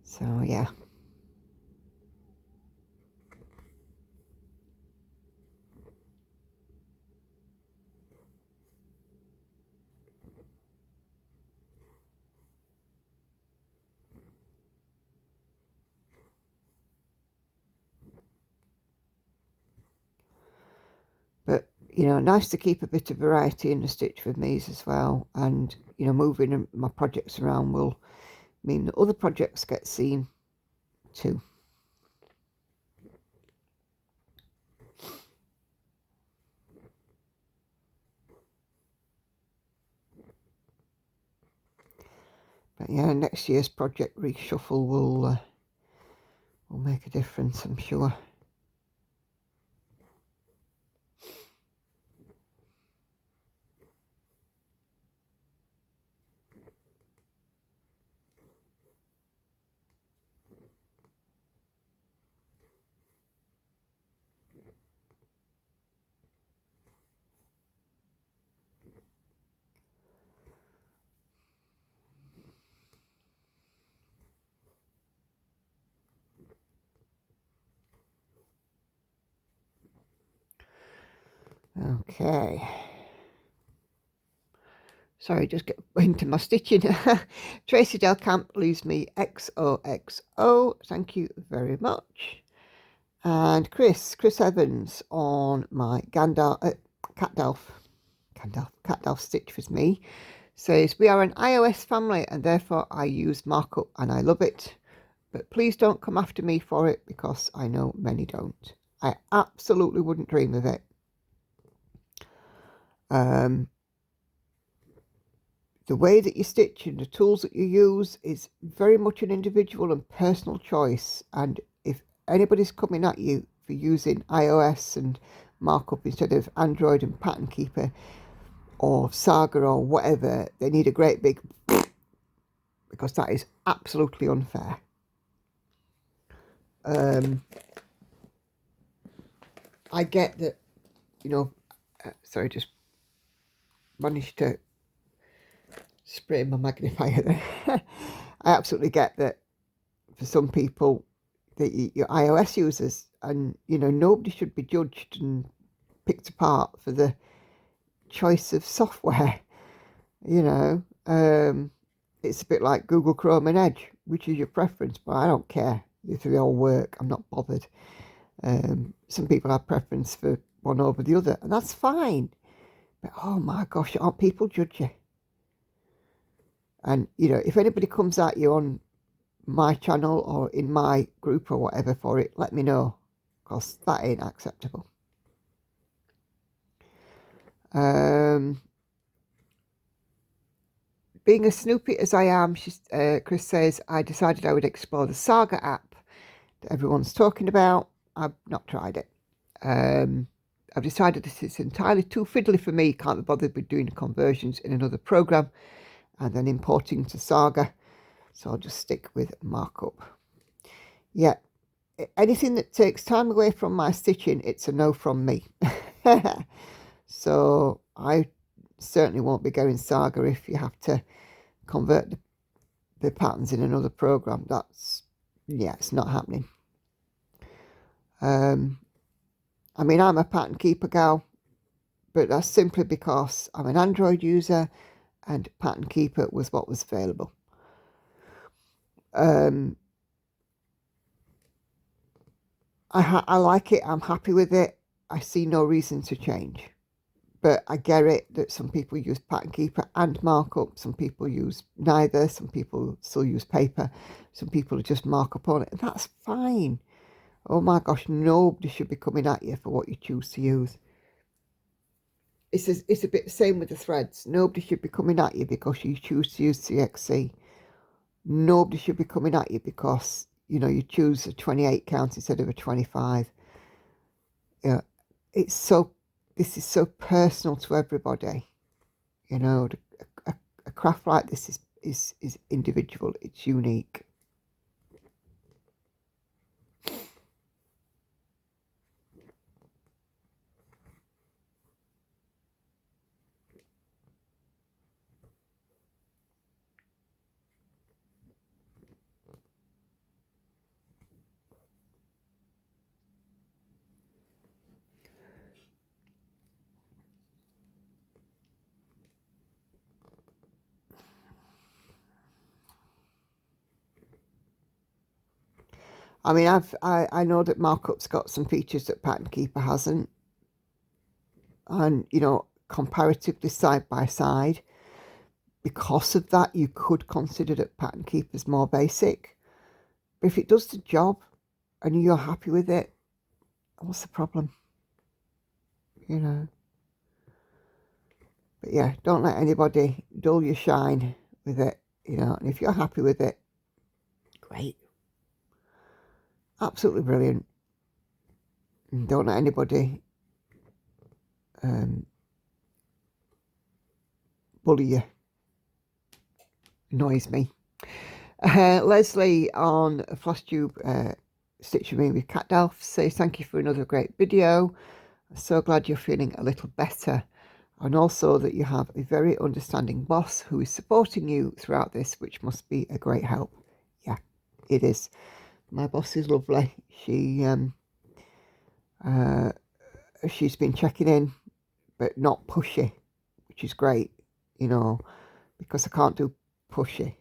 So yeah. But, you know, nice to keep a bit of variety in the stitch with me's as well. And, you know, moving my projects around will mean that other projects get seen too. But yeah, next year's project reshuffle will make a difference, I'm sure. Okay. Sorry, just get into my stitching. Tracy Del Camp leaves me XOXO. Thank you very much. And Chris Evans on my CatDalph stitch with me says, we are an iOS family and therefore I use markup and I love it. But please don't come after me for it because I know many don't. I absolutely wouldn't dream of it. The way that you stitch and the tools that you use is very much an individual and personal choice. And if anybody's coming at you for using iOS and markup instead of Android and Pattern Keeper or Saga or whatever, they need a great big because that is absolutely unfair. I get that, you know, sorry, just managed to spray my magnifier there. I absolutely get that for some people that you're iOS users, and you know, nobody should be judged and picked apart for the choice of software. You know, it's a bit like Google Chrome and Edge, which is your preference, but I don't care if they all work. I'm not bothered. Some people have preference for one over the other, and that's fine. But oh my gosh, aren't people judge you? And you know, if anybody comes at you on my channel or in my group or whatever for it, let me know, because that ain't acceptable. Being as snoopy as I am, Chris says, I decided I would explore the Saga app that everyone's talking about. I've not tried it. I've decided that it's entirely too fiddly for me. Can't be bothered with doing the conversions in another program and then importing to Saga. So I'll just stick with markup. Yeah, anything that takes time away from my stitching, it's a no from me. So I certainly won't be going Saga if you have to convert the patterns in another program. That's, yeah, it's not happening. I mean, I'm a pattern keeper gal, but that's simply because I'm an Android user and pattern keeper was what was available. I like it. I'm happy with it. I see no reason to change. But I get it that some people use pattern keeper and markup. Some people use neither. Some people still use paper. Some people just mark up on it. And that's fine. Oh my gosh, nobody should be coming at you for what you choose to use. It's a bit the same with the threads. Nobody should be coming at you because you choose to use CXC. Nobody should be coming at you because, you know, you choose a 28 count instead of a 25. Yeah, it's so... This is so personal to everybody, you know. A craft like this is individual. It's unique. I mean, I know that markup's got some features that pattern keeper hasn't, and you know, comparatively side by side, because of that, you could consider that pattern keeper's more basic. But if it does the job and you're happy with it, what's the problem? You know. But yeah, don't let anybody dull your shine with it, you know. And if you're happy with it, great. Absolutely brilliant. And don't let anybody bully you. Annoys me. Lelsey on Flosstube Stitching with CatDalph says, thank you for another great video. I'm so glad you're feeling a little better, and also that you have a very understanding boss who is supporting you throughout this, which must be a great help. Yeah, it is. My boss is lovely. She's been checking in, but not pushy, which is great, you know, because I can't do pushy.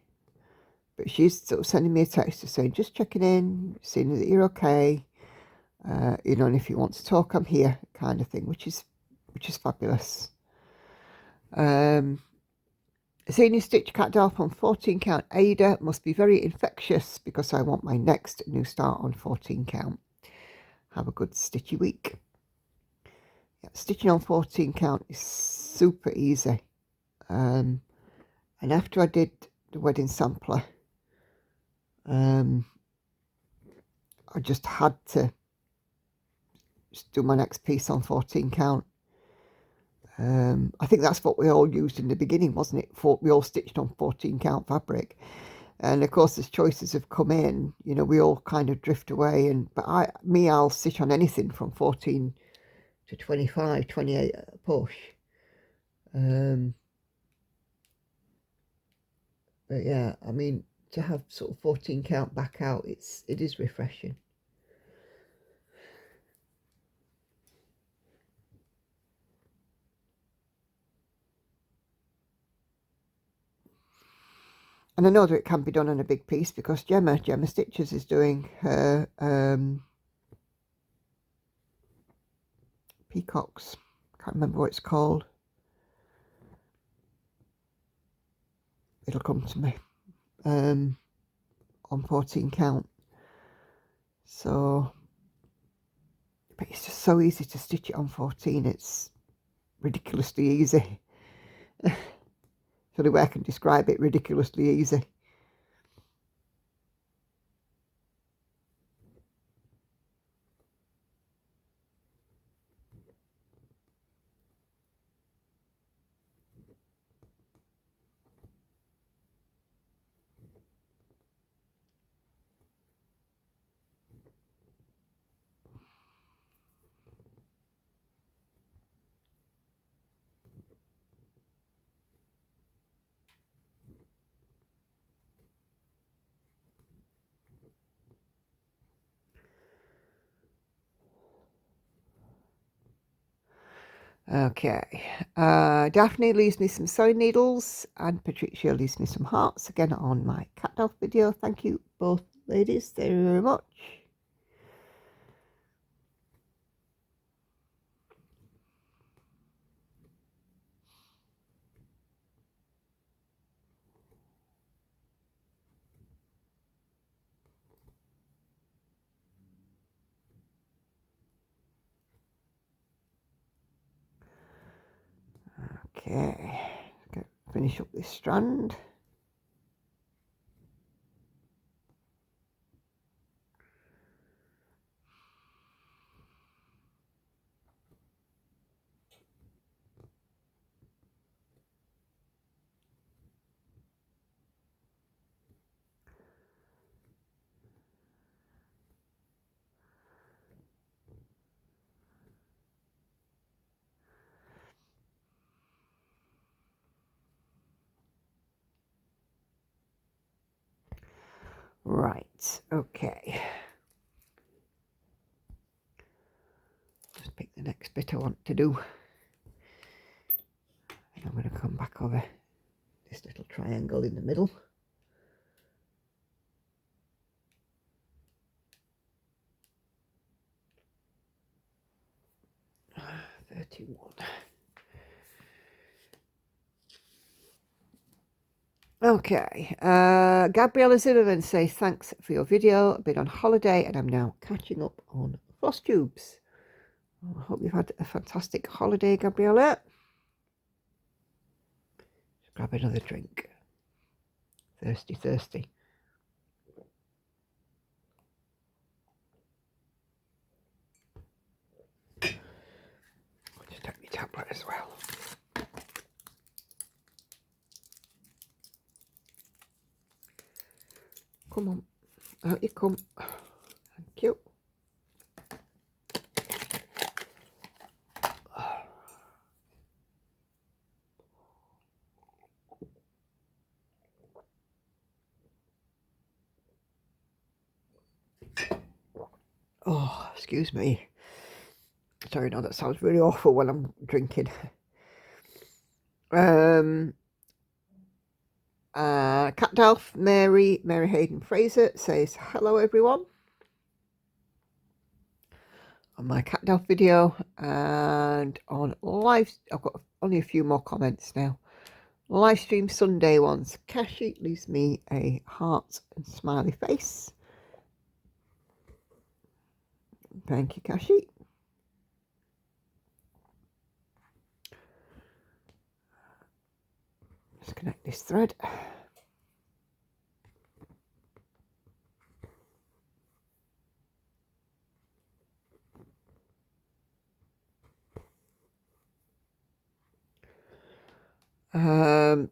But she's sort of sending me a text to say, just checking in, seeing that you're okay, you know, and if you want to talk, I'm here, kind of thing, which is fabulous. Seeing you stitch CatDalph on 14 count Aida must be very infectious because I want my next new start on 14 count. Have a good stitchy week. Yeah, stitching on 14 count is super easy. And after I did the wedding sampler, I just had to just do my next piece on 14 count. I think that's what we all used in the beginning, wasn't it? We all stitched on 14 count fabric, and of course as choices have come in, you know, we all kind of drift away. But I'll stitch on anything from 14 to 25, 28 at a push. But yeah, I mean, to have sort of 14 count back out, it is refreshing. And I know that it can be done on a big piece because Gemma Stitches is doing her peacocks. Can't remember what it's called. It'll come to me on 14 count. So, but it's just so easy to stitch it on 14. It's ridiculously easy. The only way I can describe it, ridiculously easy. Okay, Daphne leaves me some sewing needles and Patricia leaves me some hearts again on my CatDalph video. Thank you both ladies very much. Okay, finish up this strand. Right, okay. Just pick the next bit I want to do. And I'm going to come back over this little triangle in the middle. Uh, 31. Okay, Gabriella Zimmerman says, thanks for your video. I've been on holiday and I'm now catching up on Flosstubes. I hope you've had a fantastic holiday, Gabriella. Just grab another drink. Thirsty, thirsty. I'll just take my tablet as well. Come on, out you come. Thank you. Oh, excuse me. Sorry, no, that sounds really awful when I'm drinking. CatDalph Mary Hayden Fraser says, hello everyone. On my CatDalph video and on live, I've got only a few more comments now. Live stream Sunday ones. Kashi leaves me a heart and smiley face. Thank you, Kashi. Just connect this thread.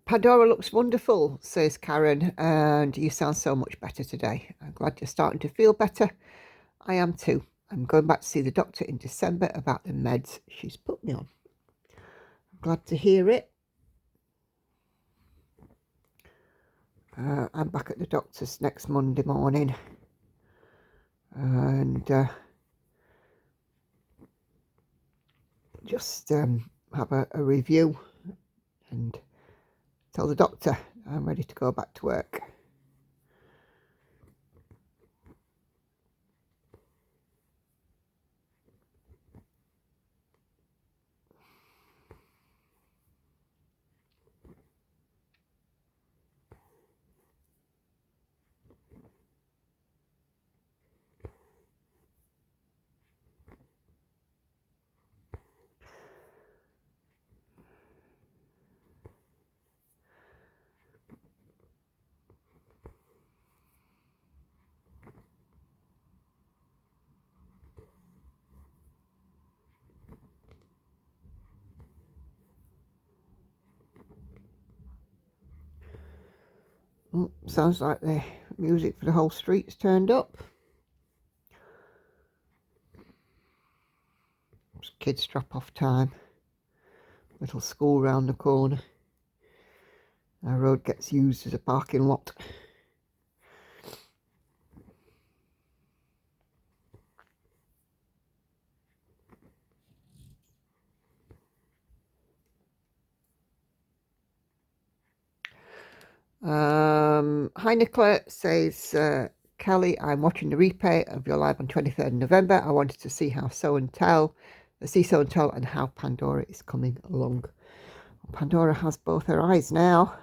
Pandora looks wonderful, says Karen, and you sound so much better today. I'm glad you're starting to feel better. I am too. I'm going back to see the doctor in December about the meds she's put me on. I'm glad to hear it. I'm back at the doctor's next Monday morning. And just have a review and tell the doctor I'm ready to go back to work. Oh, sounds like the music for the whole street's turned up. It's kids drop off time. Little school round the corner. Our road gets used as a parking lot. Hi Nicola, says Kelly, I'm watching the replay of your live on 23rd November. I wanted to see how Sew and Tell and how Pandora is coming along. Pandora has both her eyes now.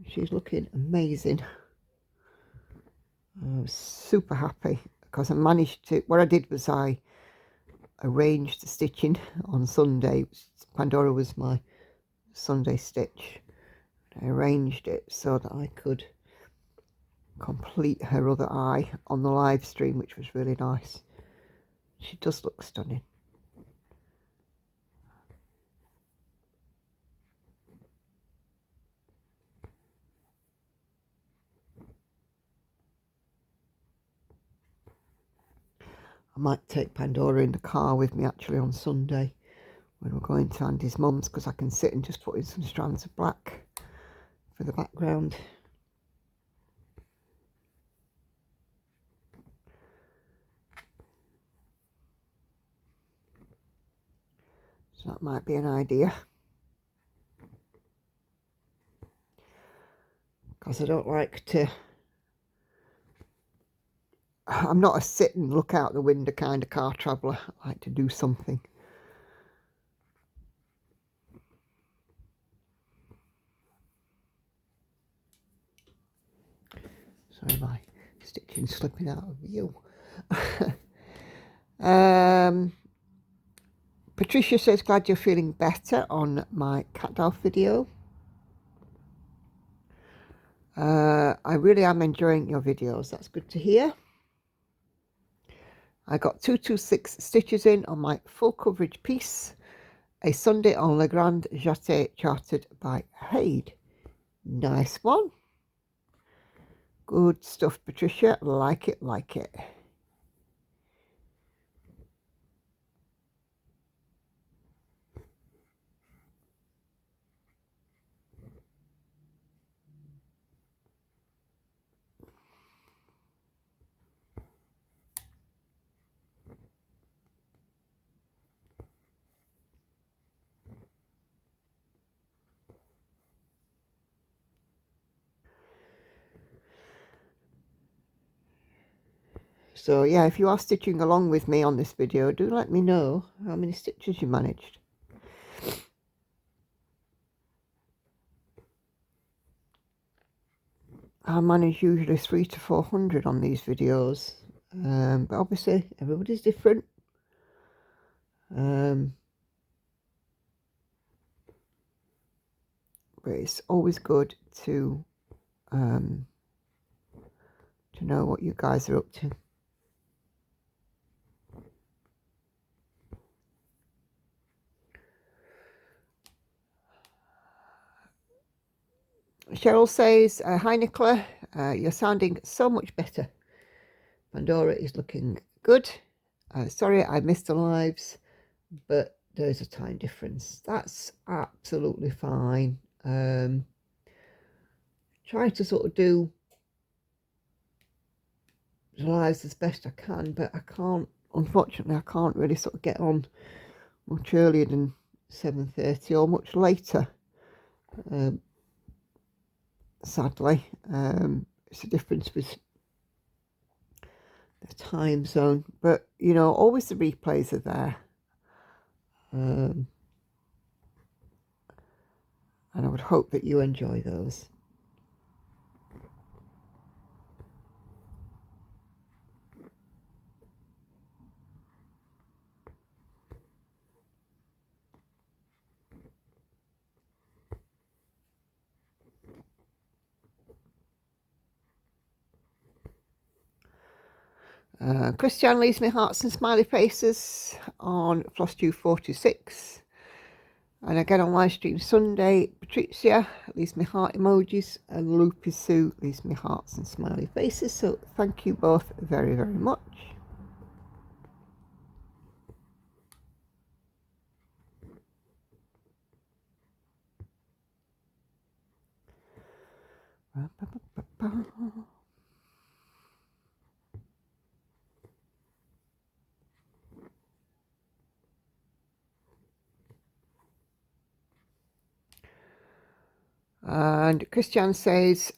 She's looking amazing. I was super happy because I managed to, what I did was I arranged the stitching on Sunday. Pandora was my Sunday stitch. I arranged it so that I could complete her other eye on the live stream, which was really nice. She does look stunning. I might take Pandora in the car with me actually on Sunday when we're going to Andy's mum's, because I can sit and just put in some strands of black for the background. So that might be an idea. Because I don't like to, I'm not a sit and look out the window kind of car traveller. I like to do something. Sorry, my stitching slipping out of view. Patricia says, glad you're feeling better on my CatDalph video. I really am enjoying your videos. That's good to hear. I got 226 stitches in on my full coverage piece, a Sunday en Le Grand Jatte charted by Haid. Nice one. Good stuff, Patricia. Like it, like it. So yeah, if you are stitching along with me on this video, do let me know how many stitches you managed. I manage usually 300 to 400 on these videos, but obviously everybody's different. But it's always good to know what you guys are up to. Cheryl says, hi Nicola, you're sounding so much better. Pandora is looking good. Sorry I missed the lives, but there's a time difference. That's absolutely fine. Try to sort of do the lives as best I can, but I can't, unfortunately, I can't really sort of get on much earlier than 7:30 or much later. Sadly, it's a difference with the time zone, but you know, always the replays are there. And I would hope that you enjoy those. Christian leaves me hearts and smiley faces on Flosstube 426. And again on live stream Sunday, Patricia leaves me heart emojis and Loopy Sue leaves me hearts and smiley faces. So thank you both very, very much. And Christian says,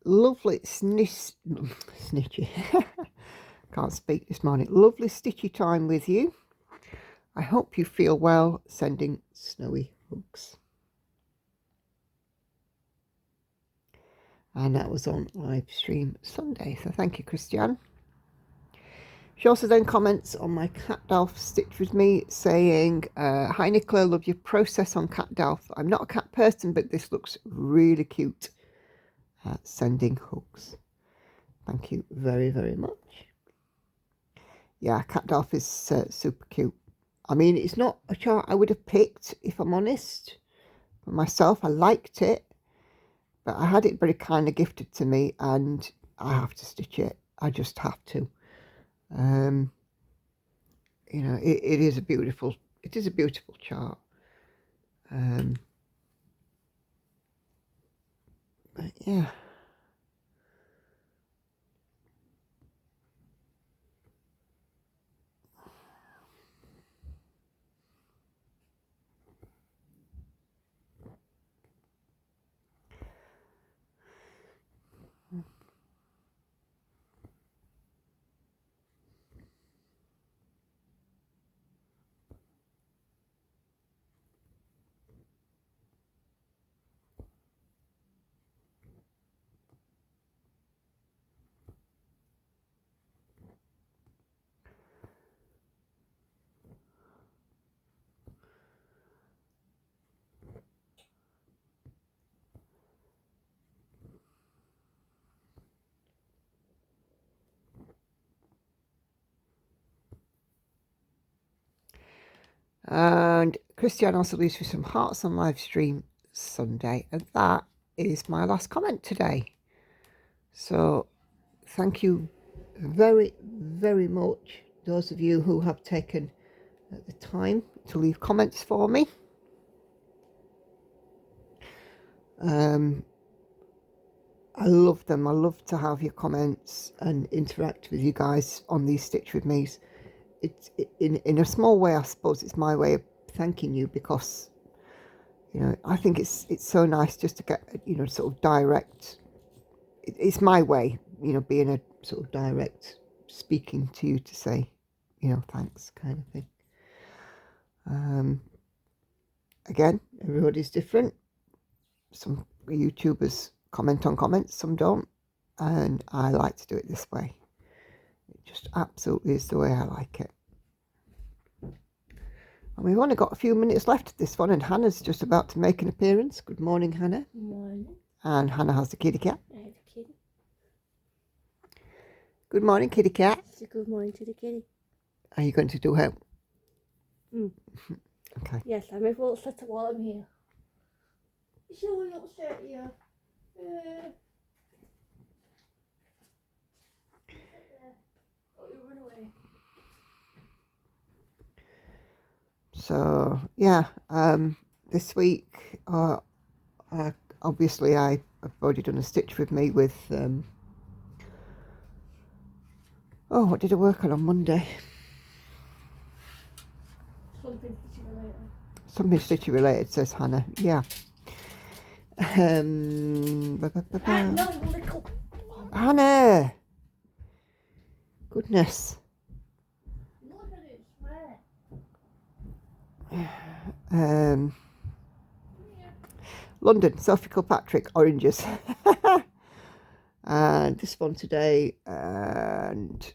lovely snitchy. Can't speak this morning. Lovely stitchy time with you. I hope you feel well. Sending snowy hugs. And that was on live stream Sunday. So thank you, Christian. She also then comments on my CatDalph stitch with me saying, hi Nicola, love your process on CatDalph. I'm not a cat person, but this looks really cute. Sending hugs. Thank you very, very much. Yeah, CatDalph is super cute. I mean, it's not a chart I would have picked, if I'm honest. For myself, I liked it, but I had it very kind of gifted to me, and I have to stitch it. I just have to. You know, it is a beautiful chart. But yeah. And Christian also leaves me some hearts on live stream Sunday, and that is my last comment today. So thank you very, very much, those of you who have taken the time to leave comments for me. I love them. I love to have your comments and interact with you guys on these Stitch With Me's. It's in a small way, I suppose it's my way of thanking you, because you know, I think it's so nice just to get, you know, sort of direct. It's my way, you know, being a sort of direct speaking to you to say, you know, thanks kind of thing. Again, everybody's different. Some YouTubers comment on comments, some don't, and I like to do it this way. It just absolutely is the way I like it. And we've only got a few minutes left of this one, and Hannah's just about to make an appearance. Good morning, Hannah. Good morning. And Hannah has the kitty cat. I have a kitty. Good morning, kitty cat. It's a good morning to the kitty. Are you going to do her? Okay. Yes, I'm a little set while I'm here. Showing upstairs here. Oh, you run away. So yeah, this week, obviously I've already done a Stitch With Me with, oh, what did I work on Monday? Something stitchy related. Something stitchy related, says Hannah. Yeah. No, little. Hannah! Goodness. Look at it, swear. London, Sophie Kilpatrick, oranges. And this one today, and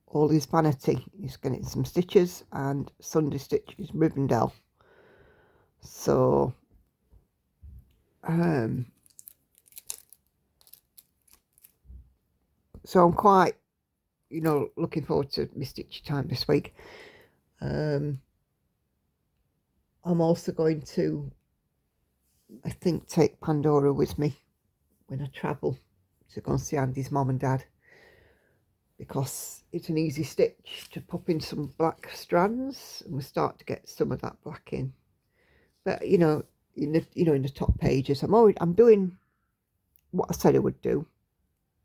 All Is Vanity is getting some stitches, and Sunday Stitch is Rivendell. So so I'm quite, you know, looking forward to my stitch time this week. I'm also going to, I think, take Pandora with me when I travel to go and see Andy's mum and dad, because it's an easy stitch to pop in some black strands, and we start to get some of that black in. But in the top pages, I'm doing what I said I would do,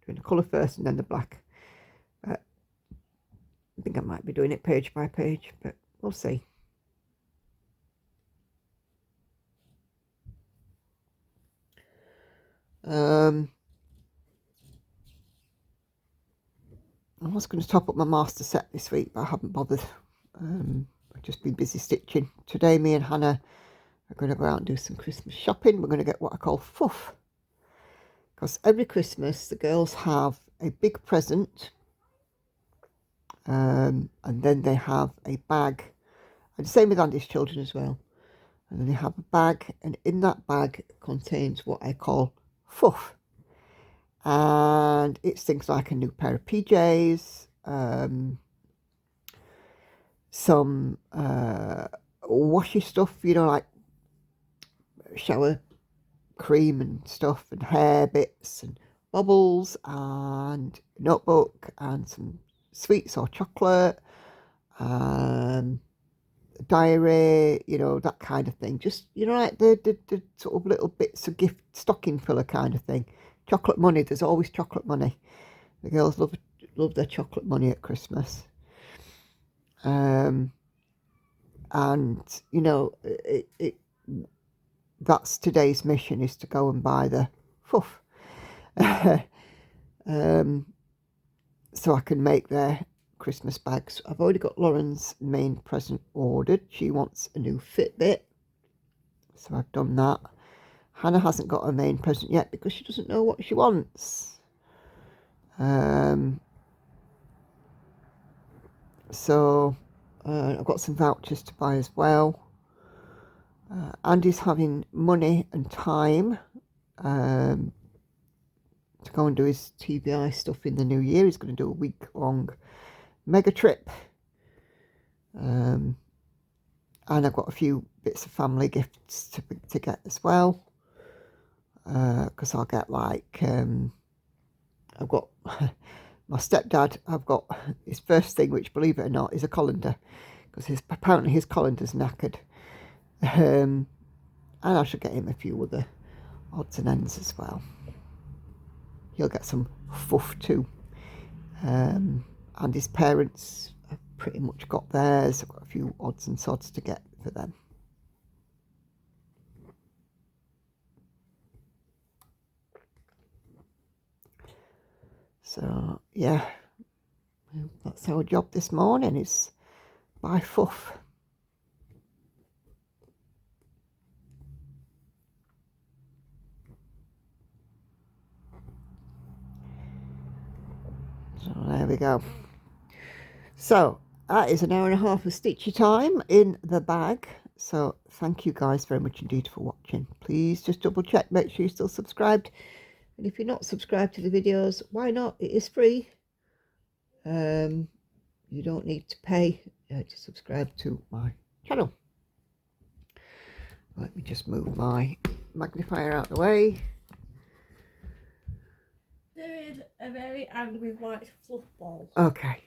doing the colour first and then the black. I think I might be doing it page by page, but we'll see. I was going to top up my master set this week, but I haven't bothered. I've just been busy stitching. Today, me and Hannah are going to go out and do some Christmas shopping. We're going to get what I call fuff, because every Christmas the girls have a big present, and then they have a bag, and the same with Andy's children as well. And then they have a bag, and in that bag contains what I call fuff. And it's things like a new pair of PJs, some washy stuff, like shower cream and stuff, and hair bits and bubbles and notebook and some sweets or chocolate, diary, that kind of thing. Just, like the sort of little bits of gift stocking filler kind of thing. Chocolate money, there's always chocolate money. The girls love their chocolate money at Christmas. And, that's today's mission, is to go and buy the fuff. So I can make their Christmas bags. I've already got Lauren's main present ordered. She wants a new Fitbit, so I've done that. Hannah hasn't got her main present yet because she doesn't know what she wants. So I've got some vouchers to buy as well. Andy's having money and time to go and do his TBI stuff in the new year. He's going to do a week-long mega trip. And I've got a few bits of family gifts to get as well. Because I'll get I've got my stepdad, I've got his first thing, which, believe it or not, is a colander, because apparently his colander's knackered. And I should get him a few other odds and ends as well. He'll get some fuff too. And his parents have pretty much got theirs. I've got a few odds and sods to get for them. So, yeah, that's our job this morning, is buy fuff. So, there we go. So, that is an hour and a half of stitchy time in the bag. So, thank you guys very much indeed for watching. Please just double check, make sure you're still subscribed. And if you're not subscribed to the videos, why not? It is free. You don't need to pay to subscribe to my channel. Let me just move my magnifier out of the way. There is a very angry white fluff ball. Okay.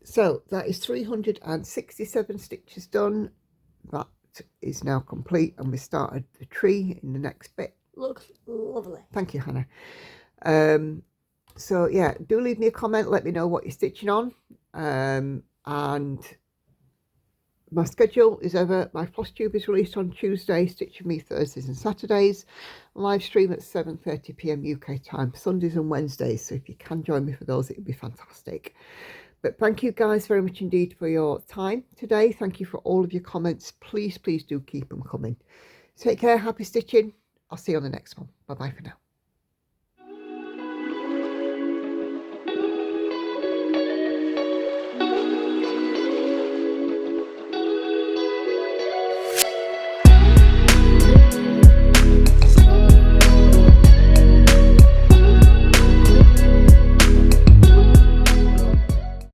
So that is 367 stitches done. That is now complete, and we started the tree in the next bit. Looks lovely. Thank you, Hannah. So yeah, do leave me a comment, let me know what you're stitching on. And my schedule is over. My Flosstube is released on Tuesday, Stitch with Me Thursdays and Saturdays, live stream at 7:30 p.m. UK time, Sundays and Wednesdays. So if you can join me for those, it would be fantastic. But thank you guys very much indeed for your time today. Thank you for all of your comments. Please do keep them coming. Take care, happy stitching. I'll see you on the next one. Bye bye for now.